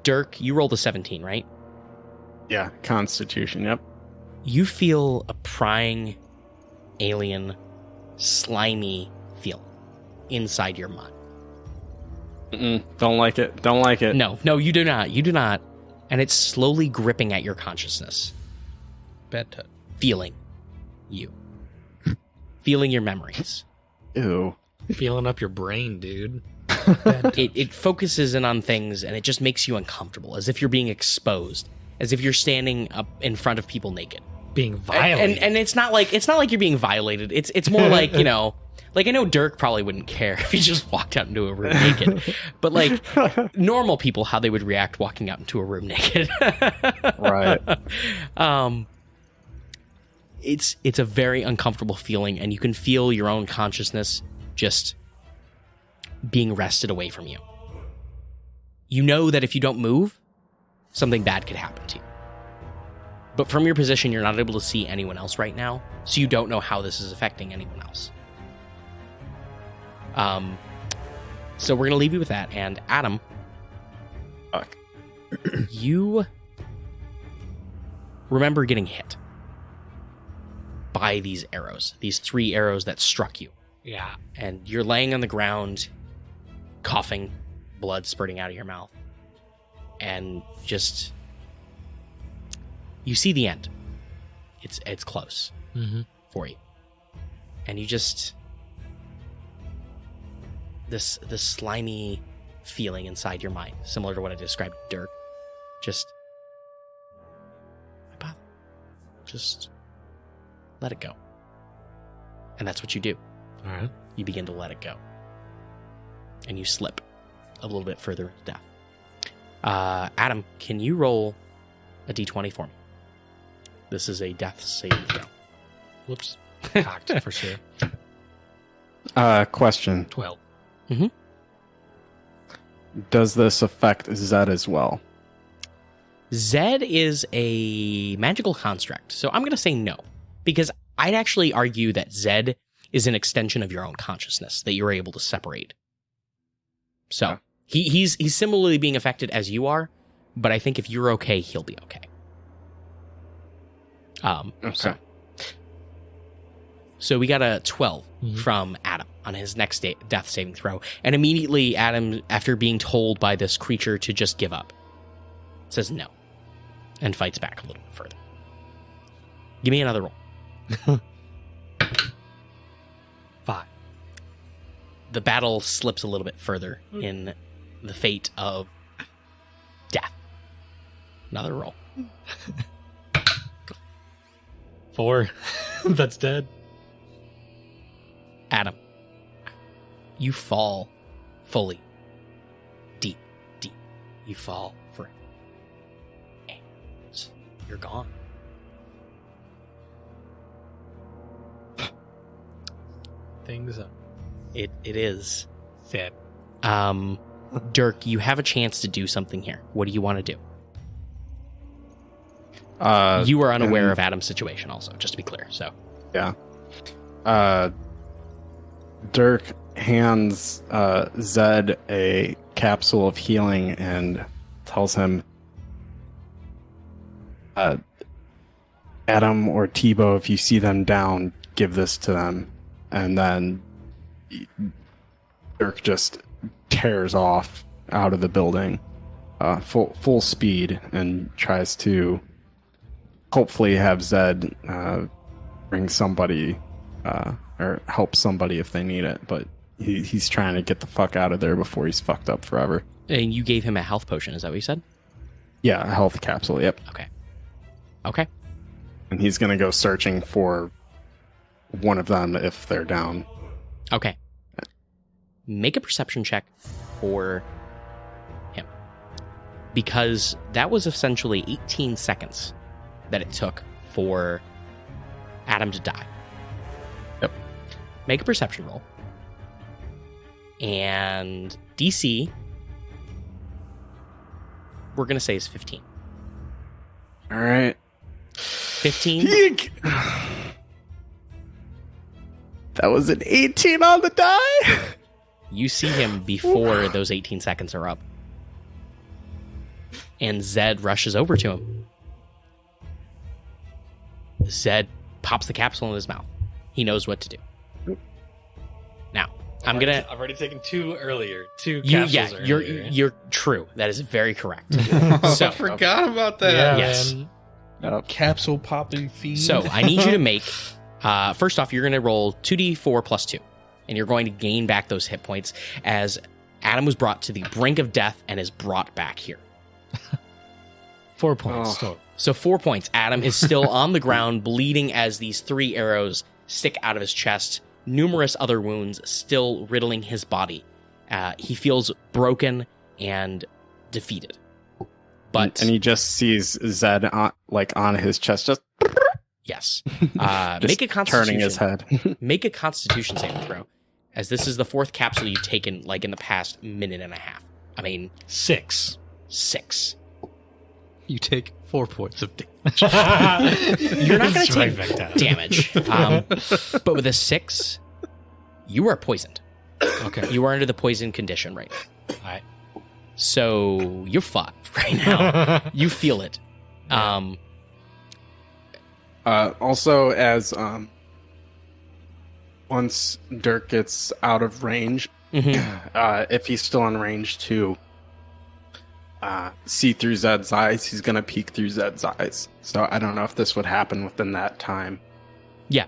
Dirk, you rolled a 17, right? Yeah, Constitution, yep. You feel a prying, alien, slimy feeling inside your mind. Don't like it. Don't like it. No, you do not. You do not. And it's slowly gripping at your consciousness. Bad touch. Feeling you. Feeling your memories. Ew. Feeling up your brain, dude. It focuses in on things and it just makes you uncomfortable, as if you're being exposed, as if you're standing up in front of people naked. Being violated. And it's not like you're being violated. It's more like, you know, like I know Dirk probably wouldn't care if he just walked out into a room naked. But like normal people, how they would react walking out into a room naked. Right. It's a very uncomfortable feeling, and you can feel your own consciousness just being wrested away from you. You know that if you don't move, something bad could happen to you. But from your position, you're not able to see anyone else right now, so you don't know how this is affecting anyone else. So we're going to leave you with that, and Adam, Fuck. you remember getting hit by these arrows, these 3 arrows that struck you. Yeah. And you're laying on the ground, coughing, blood spurting out of your mouth. And just, you see the end. It's close for you. And you just, this slimy feeling inside your mind, similar to what I described to Dirk. Just let it go. And that's what you do. All right. You begin to let it go. And you slip a little bit further into death. Adam, can you roll a d20 for me? This is a death saving throw. Whoops. Cocked for sure. Question. 12. Does this affect Zed as well? Zed is a magical construct, so I'm going to say no. Because I'd actually argue that Zed is an extension of your own consciousness that you're able to separate. So he's similarly being affected as you are, but I think if you're okay, he'll be okay. Okay. So we got a 12 from Adam on his next death saving throw, and immediately Adam, after being told by this creature to just give up, says no, and fights back a little bit further. Give me another roll. 5. The battle slips a little bit further in the fate of death. Another roll. 4. That's dead. Adam, you fall fully. Deep. You fall for it. And you're gone. Things up. It is. Sad. Dirk, you have a chance to do something here. What do you want to do? You are unaware of Adam's situation also, just to be clear, so. Yeah. Dirk hands Zed a capsule of healing and tells him, Adam or Tebow, if you see them down, give this to them. And then Dirk just tears off out of the building, full speed, and tries to hopefully have Zed bring somebody or help somebody if they need it. But he's trying to get the fuck out of there before he's fucked up forever. And you gave him a health potion, is that what you said? Yeah, a health capsule, yep. Okay. And he's going to go searching for one of them if they're down. Okay. Make a perception check for him. Because that was essentially 18 seconds that it took for Adam to die. Yep. make a perception roll. And DC, we're going to say is 15. All right. 15? Eek. That was an 18 on the die. You see him before those 18 seconds are up. And Zed rushes over to him. Zed pops the capsule in his mouth. He knows what to do. Now, I've already taken 2 earlier. 2 capsules earlier. You're true. That is very correct. So, I forgot about that. Yes. Capsule popping fiend. So I need you to make, first off, you're going to roll 2d4 plus 2. And you're going to gain back those hit points as Adam was brought to the brink of death and is brought back here. 4 points. Total. So 4 points. Adam is still on the ground, bleeding as these 3 arrows stick out of his chest. Numerous other wounds still riddling his body. He feels broken and defeated. But and he just sees Zed on his chest, just yes. just Make a constitution. turning his head. Make a Constitution saving throw, as this is the 4th capsule you've taken in the past minute and a half. I mean, 6. 6. You take 4 points of damage. You're not going to take back down. damage. But with a 6, you are poisoned. Okay. You are under the poison condition right now. All right. So you're fucked right now. You feel it. Also, as once Dirk gets out of range, if he's still in range to see through Zed's eyes, he's going to peek through Zed's eyes. So I don't know if this would happen within that time. Yeah.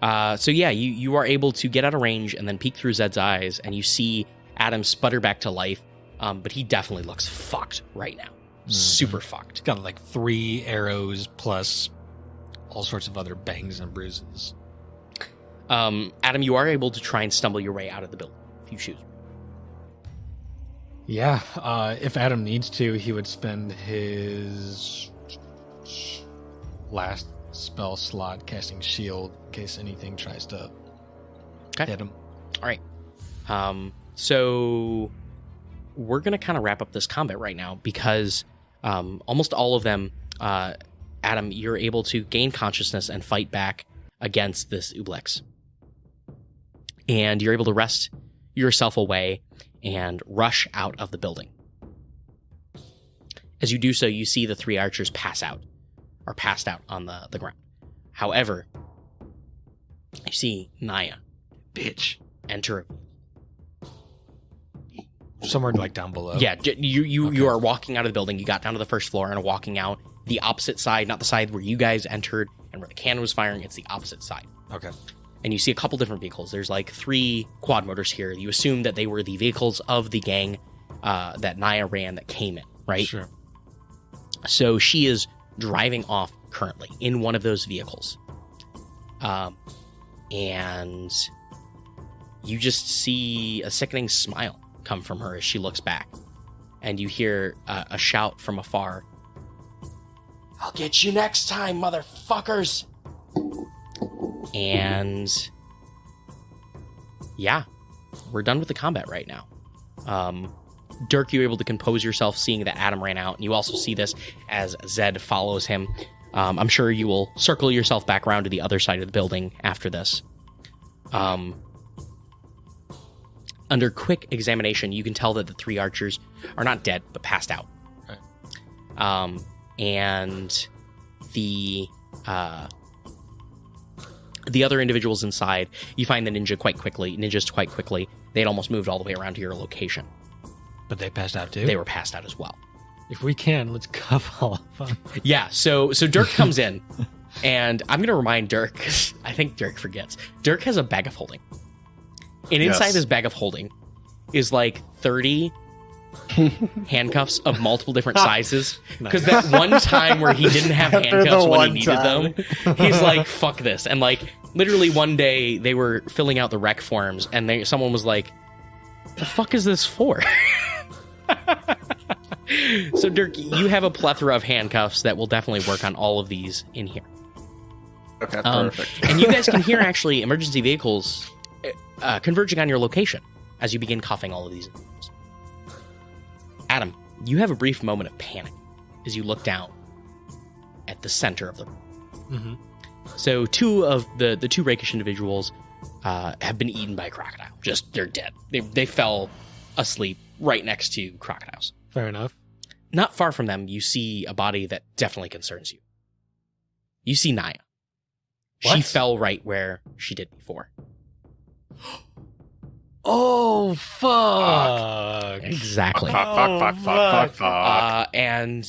You are able to get out of range and then peek through Zed's eyes, and you see Adam sputter back to life. But he definitely looks fucked right now. Super fucked. Got like 3 arrows plus all sorts of other bangs and bruises. Adam, you are able to try and stumble your way out of the building if you choose. Yeah, if Adam needs to, he would spend his last spell slot casting shield in case anything tries to hit him. All right. So we're going to kind of wrap up this combat right now because almost all of them, Adam, you're able to gain consciousness and fight back against this Ublex. And you're able to wrest yourself away and rush out of the building. As you do so, you see the 3 archers passed out on the ground. However, you see Naya, bitch, enter. Somewhere like down below. Yeah, you are walking out of the building. You got down to the first floor and are walking out the opposite side, not the side where you guys entered and where the cannon was firing. It's the opposite side. Okay. And you see a couple different vehicles. There's like 3 quad motors here. You assume that they were the vehicles of the gang that Naya ran that came in, right? Sure. So she is driving off currently in one of those vehicles. And you just see a sickening smile come from her as she looks back. And you hear a shout from afar. I'll get you next time, motherfuckers! And yeah, we're done with the combat right now. Dirk, you were able to compose yourself seeing that Adam ran out, and you also see this as Zed follows him. I'm sure you will circle yourself back around to the other side of the building after this. Under quick examination, you can tell that the 3 archers are not dead, but passed out. Right. And the other individuals inside, you find the ninjas quite quickly. They'd almost moved all the way around to your location. But they passed out too? They were passed out as well. If we can, let's cuff all of them. Yeah, so Dirk comes in, and I'm going to remind Dirk, 'cause I think Dirk forgets. Dirk has a bag of holding. And inside this bag of holding is like 30 handcuffs of multiple different sizes. Because that one time where he didn't have handcuffs when he needed them, he's like, fuck this. And like, literally one day they were filling out the rec forms, and someone was like, the fuck is this for? So Dirk, you have a plethora of handcuffs that will definitely work on all of these in here. Okay, perfect. And you guys can hear actually emergency vehicles converging on your location as you begin coughing all of these individuals. Adam, you have a brief moment of panic as you look down at the center of the room. Mm-hmm. So two of the two rakish individuals have been eaten by a crocodile. Just, they're dead. They fell asleep right next to crocodiles. Fair enough. Not far from them, you see a body that definitely concerns you. You see Naya. What? She fell right where she did before. Oh, fuck. Exactly. Fuck. And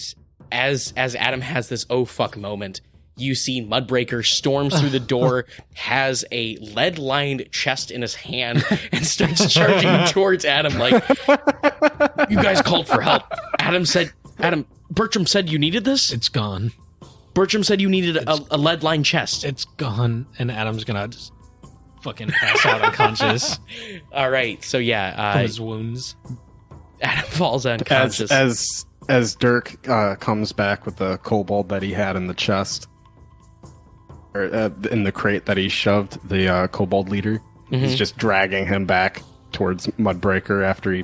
as Adam has this oh fuck moment, you see Mudbreaker storms through the door, has a lead-lined chest in his hand, and starts charging towards Adam like, you guys called for help. Bertram said you needed this? It's gone. Bertram said you needed a lead-lined chest. It's gone, and Adam's gonna just fucking pass out unconscious All right, so yeah, from his wounds. Adam falls unconscious. As Dirk comes back with the kobold that he had in the chest, or in the crate that he shoved, the kobold leader, he's just dragging him back towards Mudbreaker after he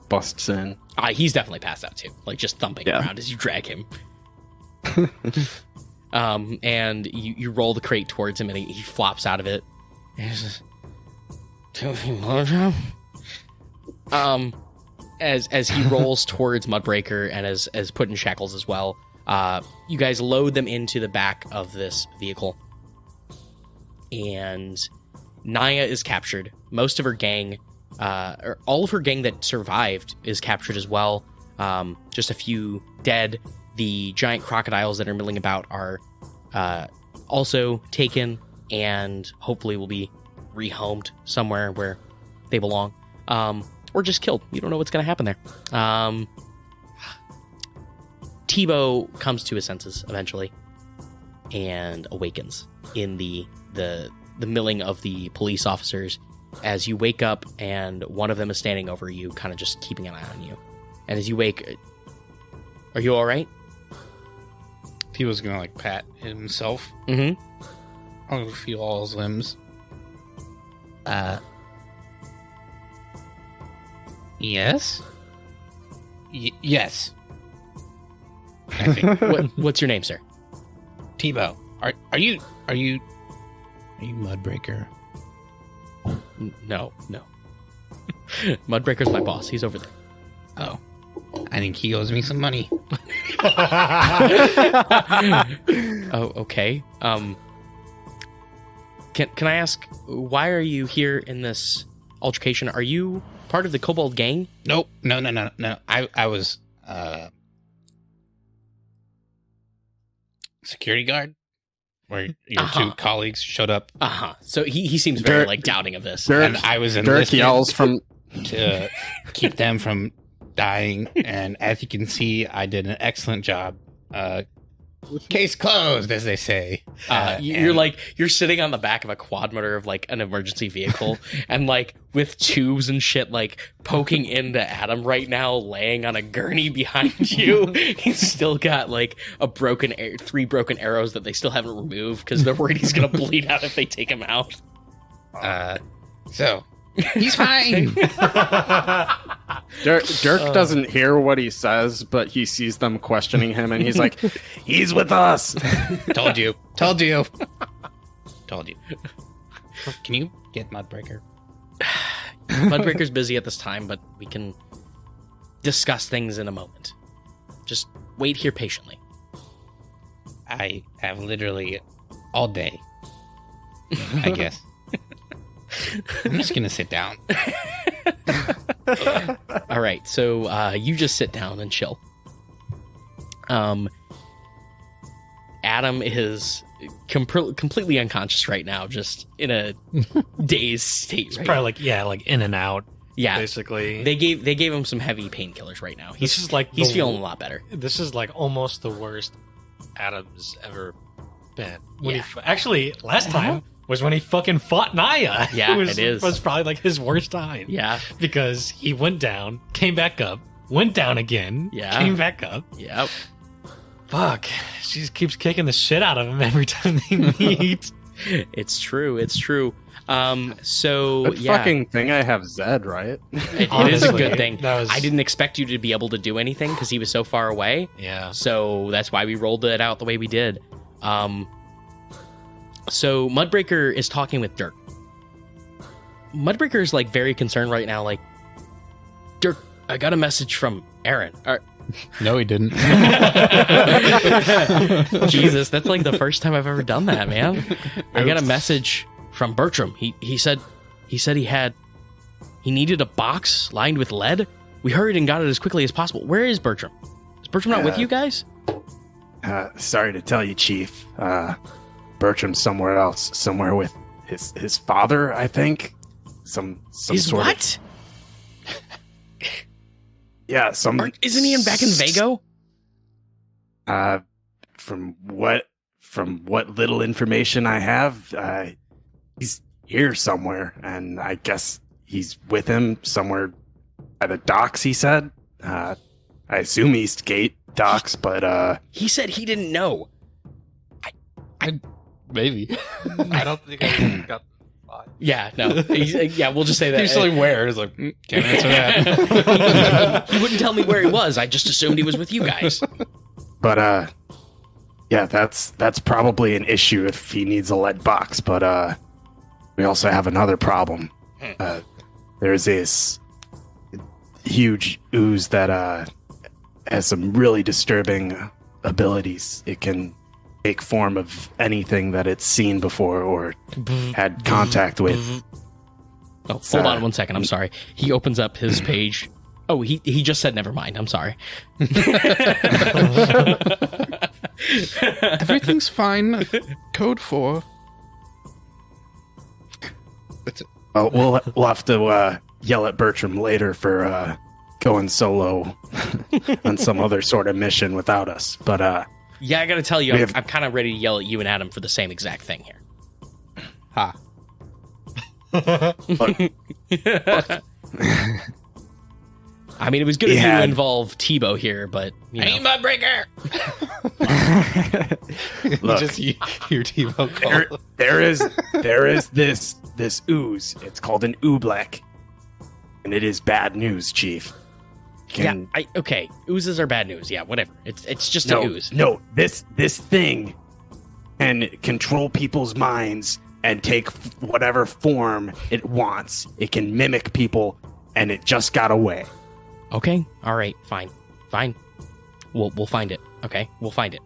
busts in. He's definitely passed out too, like just thumping around as you drag him. And you roll the crate towards him, and he flops out of it. And he says, "Tell me more, John." As he rolls towards Mudbreaker and as put in shackles as well, you guys load them into the back of this vehicle. And Naya is captured. Most of her gang, or all of her gang that survived, is captured as well. Just a few dead. The giant crocodiles that are milling about are also taken and hopefully will be rehomed somewhere where they belong. Or just killed. You don't know what's going to happen there. Tebow comes to his senses eventually and awakens in the milling of the police officers as you wake up, and one of them is standing over you, kind of just keeping an eye on you. And as you wake, are you all right? He was gonna like pat himself. Mm-hmm. I'm gonna feel all his limbs. Yes. Yes. I think. What's your name, sir? Tebow. Are you Mudbreaker? No. Mudbreaker's my boss. He's over there. Oh, I think he owes me some money. Oh, okay. Can I ask, why are you here in this altercation? Are you part of the Kobold gang? Nope. No. I was security guard, where your two colleagues showed up. So he seems very like doubting of this. And I was Dirk yells from to keep them from dying, and as you can see, I did an excellent job. Case closed, as they say. You're sitting on the back of a quad motor of like an emergency vehicle, and like with tubes and shit like poking into Adam right now, laying on a gurney behind you. He's still got like three broken arrows that they still haven't removed because they're worried he's gonna bleed out if they take him out. So he's fine. Dirk doesn't hear what he says, but he sees them questioning him, and he's like, "He's with us." Told you. Can you get Mudbreaker? Mudbreaker's busy at this time, but we can discuss things in a moment. Just wait here patiently. I have literally all day, I guess. I'm just gonna sit down. All right, so you just sit down and chill. Adam is completely unconscious right now, just in a dazed state. It's probably like in and out. Yeah, basically. They gave him some heavy painkillers right now. He's feeling a lot better. This is like almost the worst Adam's ever been. Yeah. Actually, last time was when he fucking fought Naya. Yeah, it was probably like his worst time. Yeah, because he went down, came back up, went down again, came back up. Yep. Fuck. She just keeps kicking the shit out of him every time they meet. It's true. It's true. So Good fucking thing I have Zed, right? it is a good thing. That was... I didn't expect you to be able to do anything because he was so far away. Yeah. So that's why we rolled it out the way we did. So Mudbreaker is talking with Dirk. Mudbreaker is like very concerned right now. Like, Dirk, I got a message from Aaron. No, he didn't. Jesus, that's like the first time I've ever done that, man. I got a message from Bertram. He said he needed a box lined with lead. We hurried and got it as quickly as possible. Where is Bertram? Is Bertram not with you guys? Sorry to tell you, Chief. Bertram's somewhere else, somewhere with his father, I think. Some Is sort what? Of, yeah, Isn't he back in Vago? From what little information I have, he's here somewhere, and I guess he's with him somewhere at the docks. He said. I assume Eastgate docks, but He said he didn't know. Maybe. I don't think I got the spot. Yeah, no. Yeah, we'll just say that. He's like, where? He's like, can't answer that. He wouldn't tell me where he was. I just assumed he was with you guys. but yeah, that's probably an issue if he needs a lead box. But we also have another problem. There's this huge ooze that has some really disturbing abilities. It can take form of anything that it's seen before or had contact with. Oh, hold on 1 second. I'm sorry. He opens up his page. Oh, he just said never mind. I'm sorry. Everything's fine. Code 4. That's it. Oh, we'll have to yell at Bertram later for going solo on some other sort of mission without us. But yeah, I gotta tell you, I'm kind of ready to yell at you and Adam for the same exact thing here. Ha. I mean, it was good of you to involve Tebow here, but you know. Aim Mudbreaker! Look, Just hear Tebow call. there is this ooze. It's called an oobleck, and it is bad news, Chief. Okay. Oozes are bad news. Yeah, whatever. It's just an ooze. No, this thing can control people's minds and take whatever form it wants. It can mimic people, and it just got away. Okay. All right. Fine. We'll find it. Okay. We'll find it.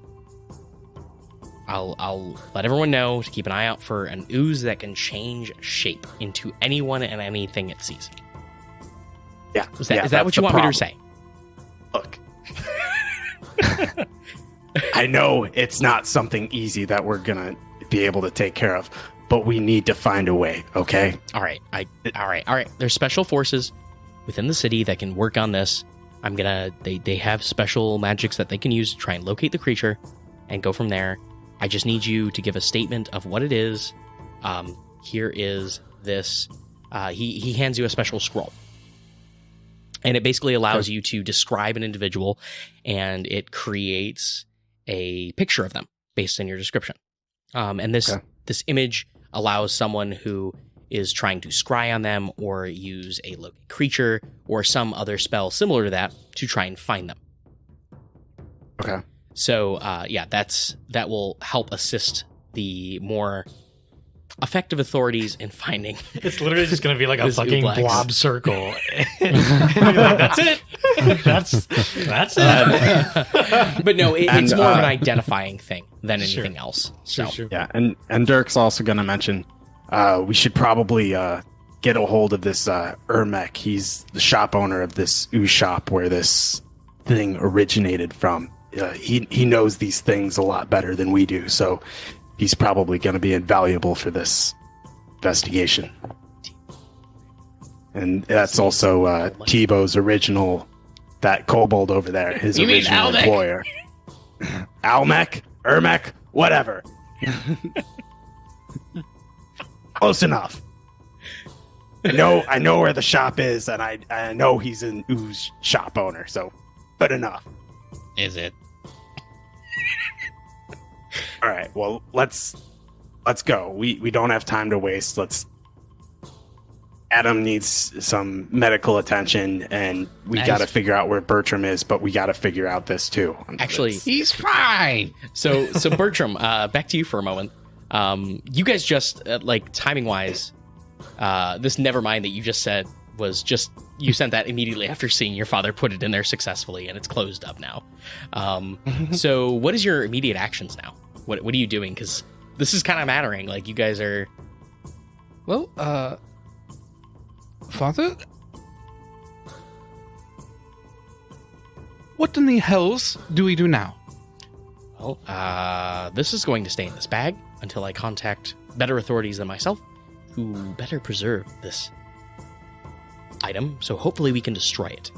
I'll let everyone know to keep an eye out for an ooze that can change shape into anyone and anything it sees. Yeah. Is that what you want me to say? Look. I know it's not something easy that we're gonna be able to take care of, but we need to find a way, okay? All right. All right. There's special forces within the city that can work on this. They have special magics that they can use to try and locate the creature and go from there. I just need you to give a statement of what it is. Here is this. He hands you a special scroll. And it basically allows you to describe an individual, and it creates a picture of them based on your description. And this image allows someone who is trying to scry on them or use a locate creature or some other spell similar to that to try and find them. Okay. So, that will help assist the more effective authorities in finding. It's literally just going to be like a fucking ooblex. blob circle. That's it. That's it. But no, it's more of an identifying thing than anything else. So. Sure. Yeah, and Dirk's also going to mention we should probably get a hold of this Ermek. He's the shop owner of this ooze shop where this thing originated from. He knows these things a lot better than we do, so he's probably going to be invaluable for this investigation. And that's also Tebow's original, that kobold over there, his original employer. Almec? Ermek? Whatever. Close enough. I know where the shop is, and I know he's an ooze shop owner, so good enough. Is it? All right, well, let's let's go. We don't have time to waste. Adam needs some medical attention, and we got to figure out where Bertram is, but we got to figure out this too. Actually, He's fine. so Bertram, back to you for a moment. You guys just like timing wise, this nevermind that you just said was just you sent that immediately after seeing your father put it in there successfully, and it's closed up now. So what is your immediate actions now? What are you doing? Because this is kind of mattering. Like you guys are. Well, Father? What in the hells do we do now? Well, this is going to stay in this bag until I contact better authorities than myself who better preserve this item, so hopefully we can destroy it.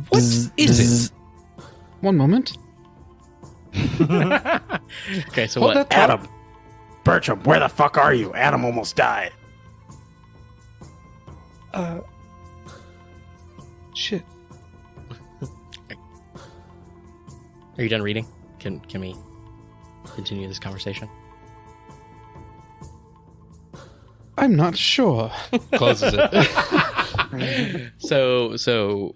What is it? One moment. Okay, so Hold what? that thought. Adam, Bertram, where the fuck are you? Adam almost died. Shit. Are you done reading? Can we continue this conversation? I'm not sure. Closes it. So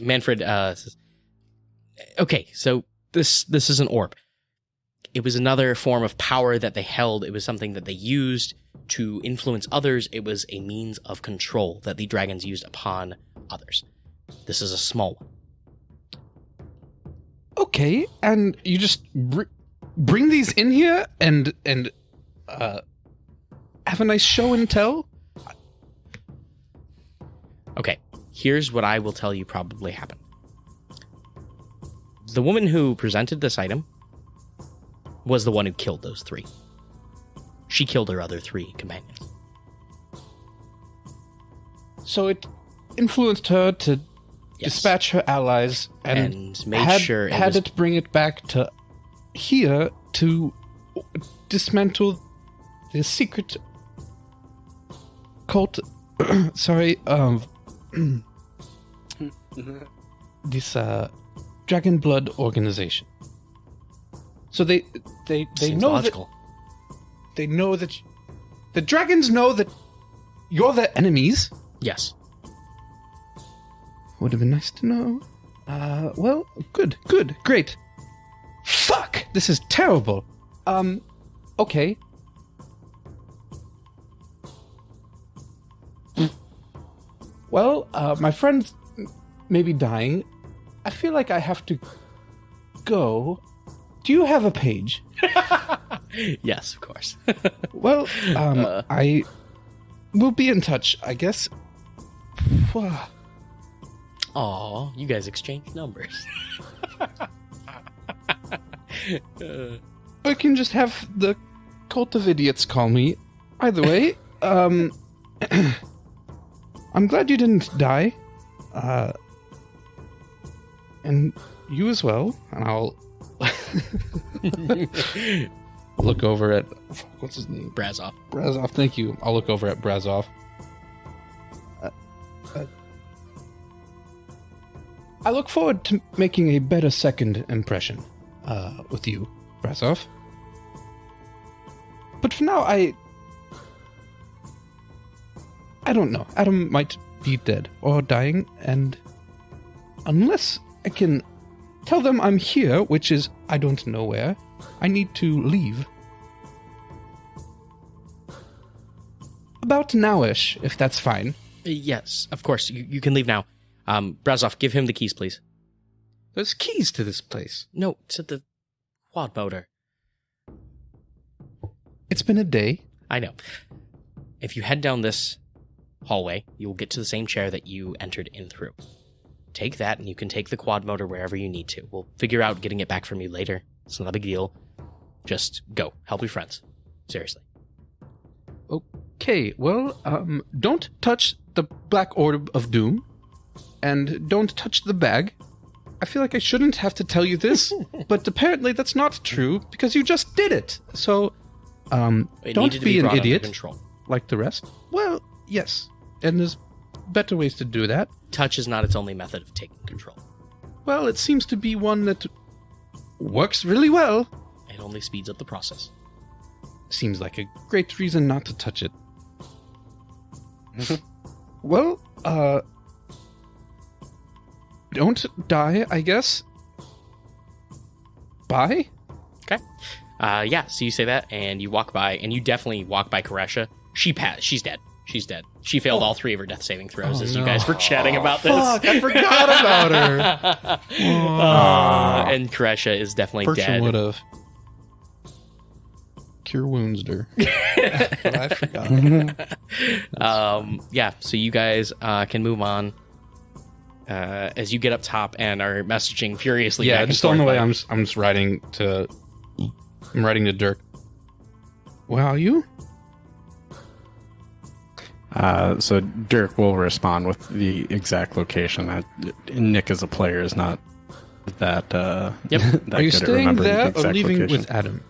Manfred says, okay, so this is an orb. It was another form of power that they held. It was something that they used to influence others. It was a means of control that the dragons used upon others. This is a small one. Okay, and you just bring these in here and have a nice show and tell? Okay, here's what I will tell you probably happened. The woman who presented this item was the one who killed those three. She killed her other three companions. So it influenced her to Yes. dispatch her allies And made sure it was- bring it back to here to dismantle the secret cult. Sorry, this Dragon Blood organization. So they Seems know logical. they know that the dragons know that you're their enemies. Yes. Would have been nice to know. Well, good, great. Fuck! This is terrible. Okay. Well, my friend's maybe dying. I feel like I have to go. Do you have a page? Yes, of course. Well, I will be in touch, I guess. Aw, you guys exchanged numbers. I can just have the cult of idiots call me. Either way, I'm glad you didn't die. And you as well. And I'll look over at... What's his name? Brazov. Brazov, thank you. I'll look over at Brazov. I look forward to making a better second impression with you, Brazov. But for now, I don't know. Adam might be dead or dying, and unless I can tell them I'm here, which is I don't know where, I need to leave. About nowish, if that's fine. Yes, of course. You can leave now. Brazov, give him the keys, please. There's keys to this place. No, to the quad motor. It's been a day. I know. If you head down this hallway, you will get to the same chair that you entered in through. Take that, and you can take the quad motor wherever you need to. We'll figure out getting it back from you later. It's not a big deal. Just go. Help your friends. Seriously. Okay, well, don't touch the Black Orb of Doom, and don't touch the bag. I feel like I shouldn't have to tell you this, but apparently that's not true, because you just did it. So, It don't needed to be an brought under idiot control. like the rest. Well, yes, and there's better ways to do that. Touch is not its only method of taking control. Well, it seems to be one that works really well. It only speeds up the process. seems like a great reason not to touch it. Well, don't die, I guess. Bye? Yeah, so you say that, and you walk by, and you definitely walk by Karesha. She's dead. She's dead. She failed all 3 of her death saving throws as you guys were chatting about this. Fuck, I forgot about her. And Karesha is definitely Bertram dead. would have. Cure wounds her. But I forgot. Yeah, so you guys can move on as you get up top and are messaging furiously. Yeah, back and just on the forth way, by- I'm just writing to Dirk. Where are you? So Dirk will respond with the exact location. That Nick as a player is not that Yep. that Are you good at staying remembering the there or exact leaving location. with Adam?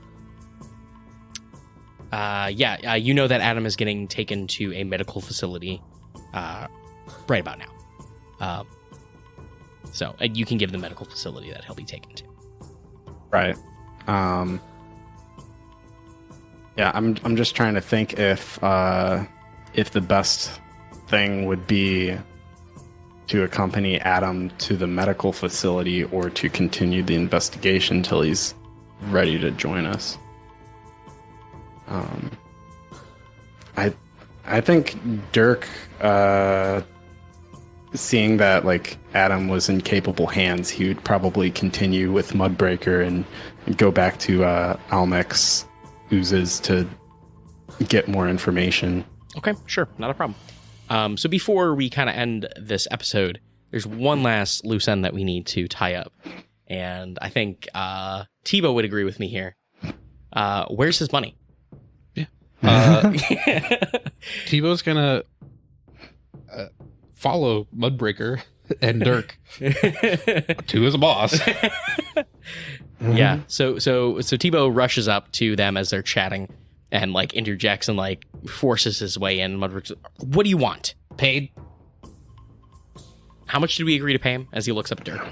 you know that Adam is getting taken to a medical facility right about now. So you can give the medical facility that he'll be taken to. Right. Yeah, I'm just trying to think if the best thing would be to accompany Adam to the medical facility or to continue the investigation till he's ready to join us. I think Dirk, seeing that like Adam was in capable hands, he would probably continue with Mudbreaker and go back to Almec's oozes to get more information. Okay, sure, not a problem. So before we kind of end this episode, there's one last loose end that we need to tie up, and I think Tebow would agree with me here. Where's his money? Tebow's gonna follow Mudbreaker and Dirk to his boss. Yeah. So Tebow rushes up to them as they're chatting and like interjects and like forces his way in. Mudbreaker's, what do you want? Paid. How much did we agree to pay him? As he looks up at Dirk.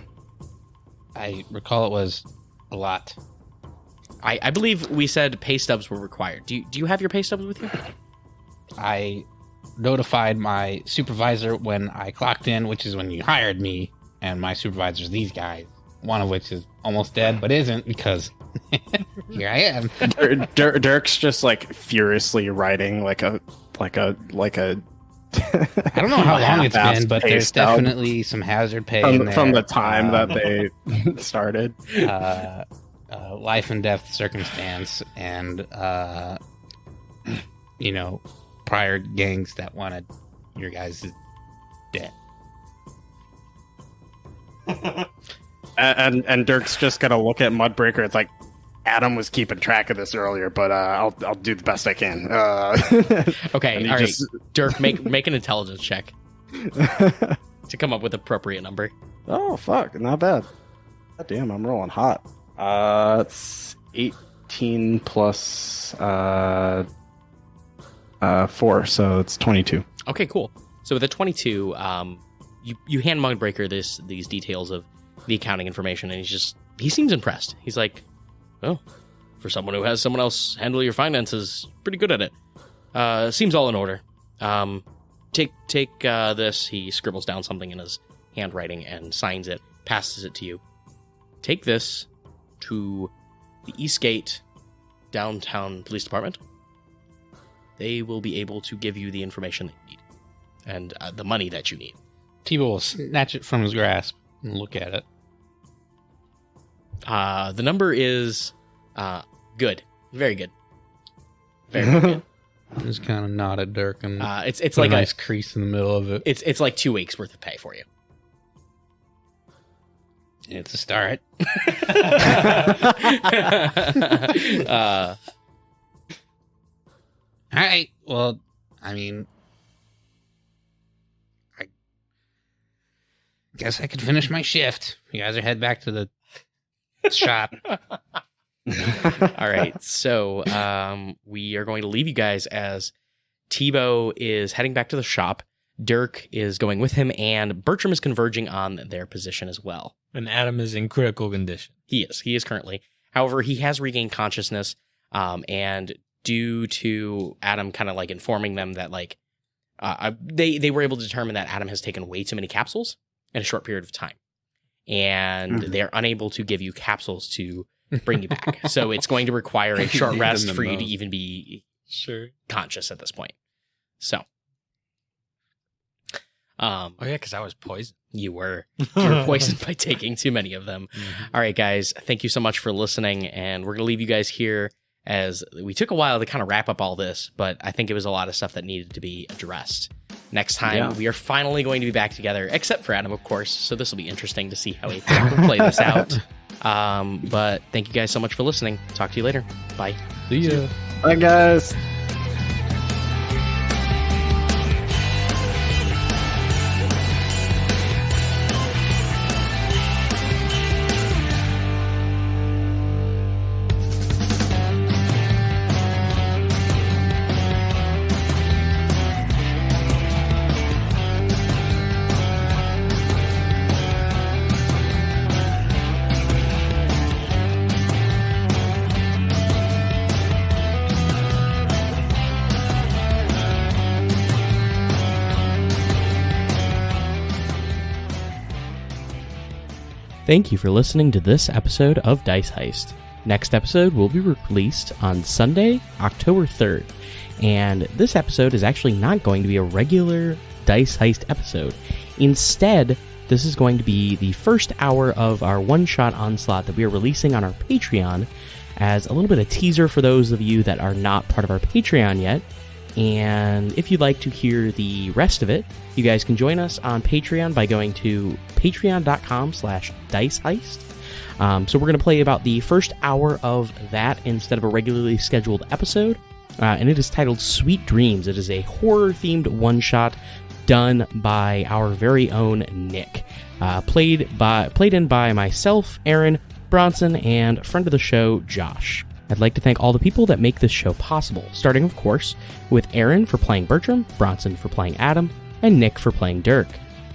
I recall it was a lot. I believe we said pay stubs were required. Do you have your pay stubs with you? I notified my supervisor when I clocked in, which is when you hired me, and my supervisor's these guys. One of which is almost dead, but isn't because here I am. Dirk's just like furiously writing like a I don't know how long it's been, but there's definitely some hazard pay in there. From the time that they started. Life and death circumstance, and prior gangs that wanted your guys' dead. And Dirk's just gonna look at Mudbreaker. It's like Adam was keeping track of this earlier, but I'll do the best I can. Okay, all right. Dirk, make an intelligence check to come up with appropriate number. Oh fuck, not bad. God damn, I'm rolling hot. It's 18 plus 4, so it's 22. Okay, cool. So with a 22, you hand Mudbreaker these details of the accounting information, and he seems impressed. He's like, oh, for someone who has someone else handle your finances, pretty good at it. Seems all in order. Take this. He scribbles down something in his handwriting and signs it, passes it to you. Take this to the Eastgate downtown police department. They will be able to give you the information that you need and the money that you need. Tebow will snatch it from his grasp and look at it. The number is good, very good, very good. Just kind of nod at Dirk and It's put like a nice crease in the middle of it. It's like 2 weeks worth of pay for you. It's a start. All right. Well, I mean, I guess I could finish my shift. You guys are head back to the shop. All right, so we are going to leave you guys as Tebow is heading back to the shop. Dirk is going with him, and Bertram is converging on their position as well. And Adam is in critical condition. He is currently. However, he has regained consciousness, and due to Adam kind of like informing them that like they were able to determine that Adam has taken way too many capsules in a short period of time, and they're unable to give you capsules to bring you back. So it's going to require a short rest for you to even be conscious at this point. So, oh yeah, because I was poisoned. You were poisoned by taking too many of them. All right, guys, thank you so much for listening, and we're gonna leave you guys here as we took a while to kind of wrap up all this, but I think it was a lot of stuff that needed to be addressed. Next time, we are finally going to be back together, except for Adam, of course, so this will be interesting to see how we play this out. But thank you guys so much for listening. Talk to you later. Bye. See ya. Bye, guys. Thank you for listening to this episode of Dice Heist. Next episode will be released on Sunday, October 3rd. And this episode is actually not going to be a regular Dice Heist episode. Instead, this is going to be the first hour of our one-shot onslaught that we are releasing on our Patreon as a little bit of teaser for those of you that are not part of our Patreon yet. And if you'd like to hear the rest of it, you guys can join us on Patreon by going to patreon.com/diceheist. So we're going to play about the first hour of that instead of a regularly scheduled episode. And it is titled Sweet Dreams. It is a horror-themed one-shot done by our very own Nick. Played in by myself, Aaron, Bronson, and friend of the show, Josh. I'd like to thank all the people that make this show possible, starting, of course, with Aaron for playing Bertram, Bronson for playing Adam, and Nick for playing Dirk,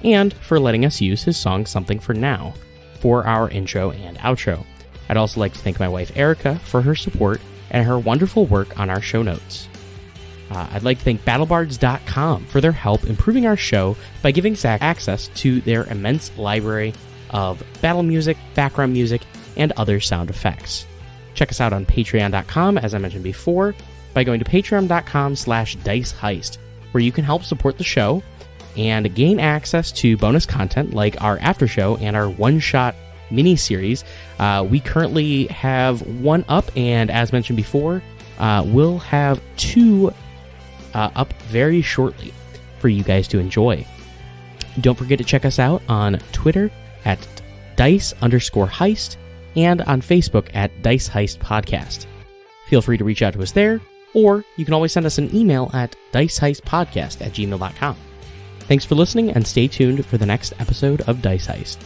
and for letting us use his song Something for Now for our intro and outro. I'd also like to thank my wife Erica for her support and her wonderful work on our show notes. I'd like to thank BattleBards.com for their help improving our show by giving Zach access to their immense library of battle music, background music, and other sound effects. Check us out on Patreon.com, as I mentioned before, by going to patreon.com/diceheist, where you can help support the show and gain access to bonus content like our after show and our one-shot mini-series. We currently have one up, and as mentioned before, we'll have two up very shortly for you guys to enjoy. Don't forget to check us out on Twitter at dice_heist and on Facebook at Dice Heist Podcast. Feel free to reach out to us there, or you can always send us an email at diceheistpodcast@gmail.com. Thanks for listening, and stay tuned for the next episode of Dice Heist.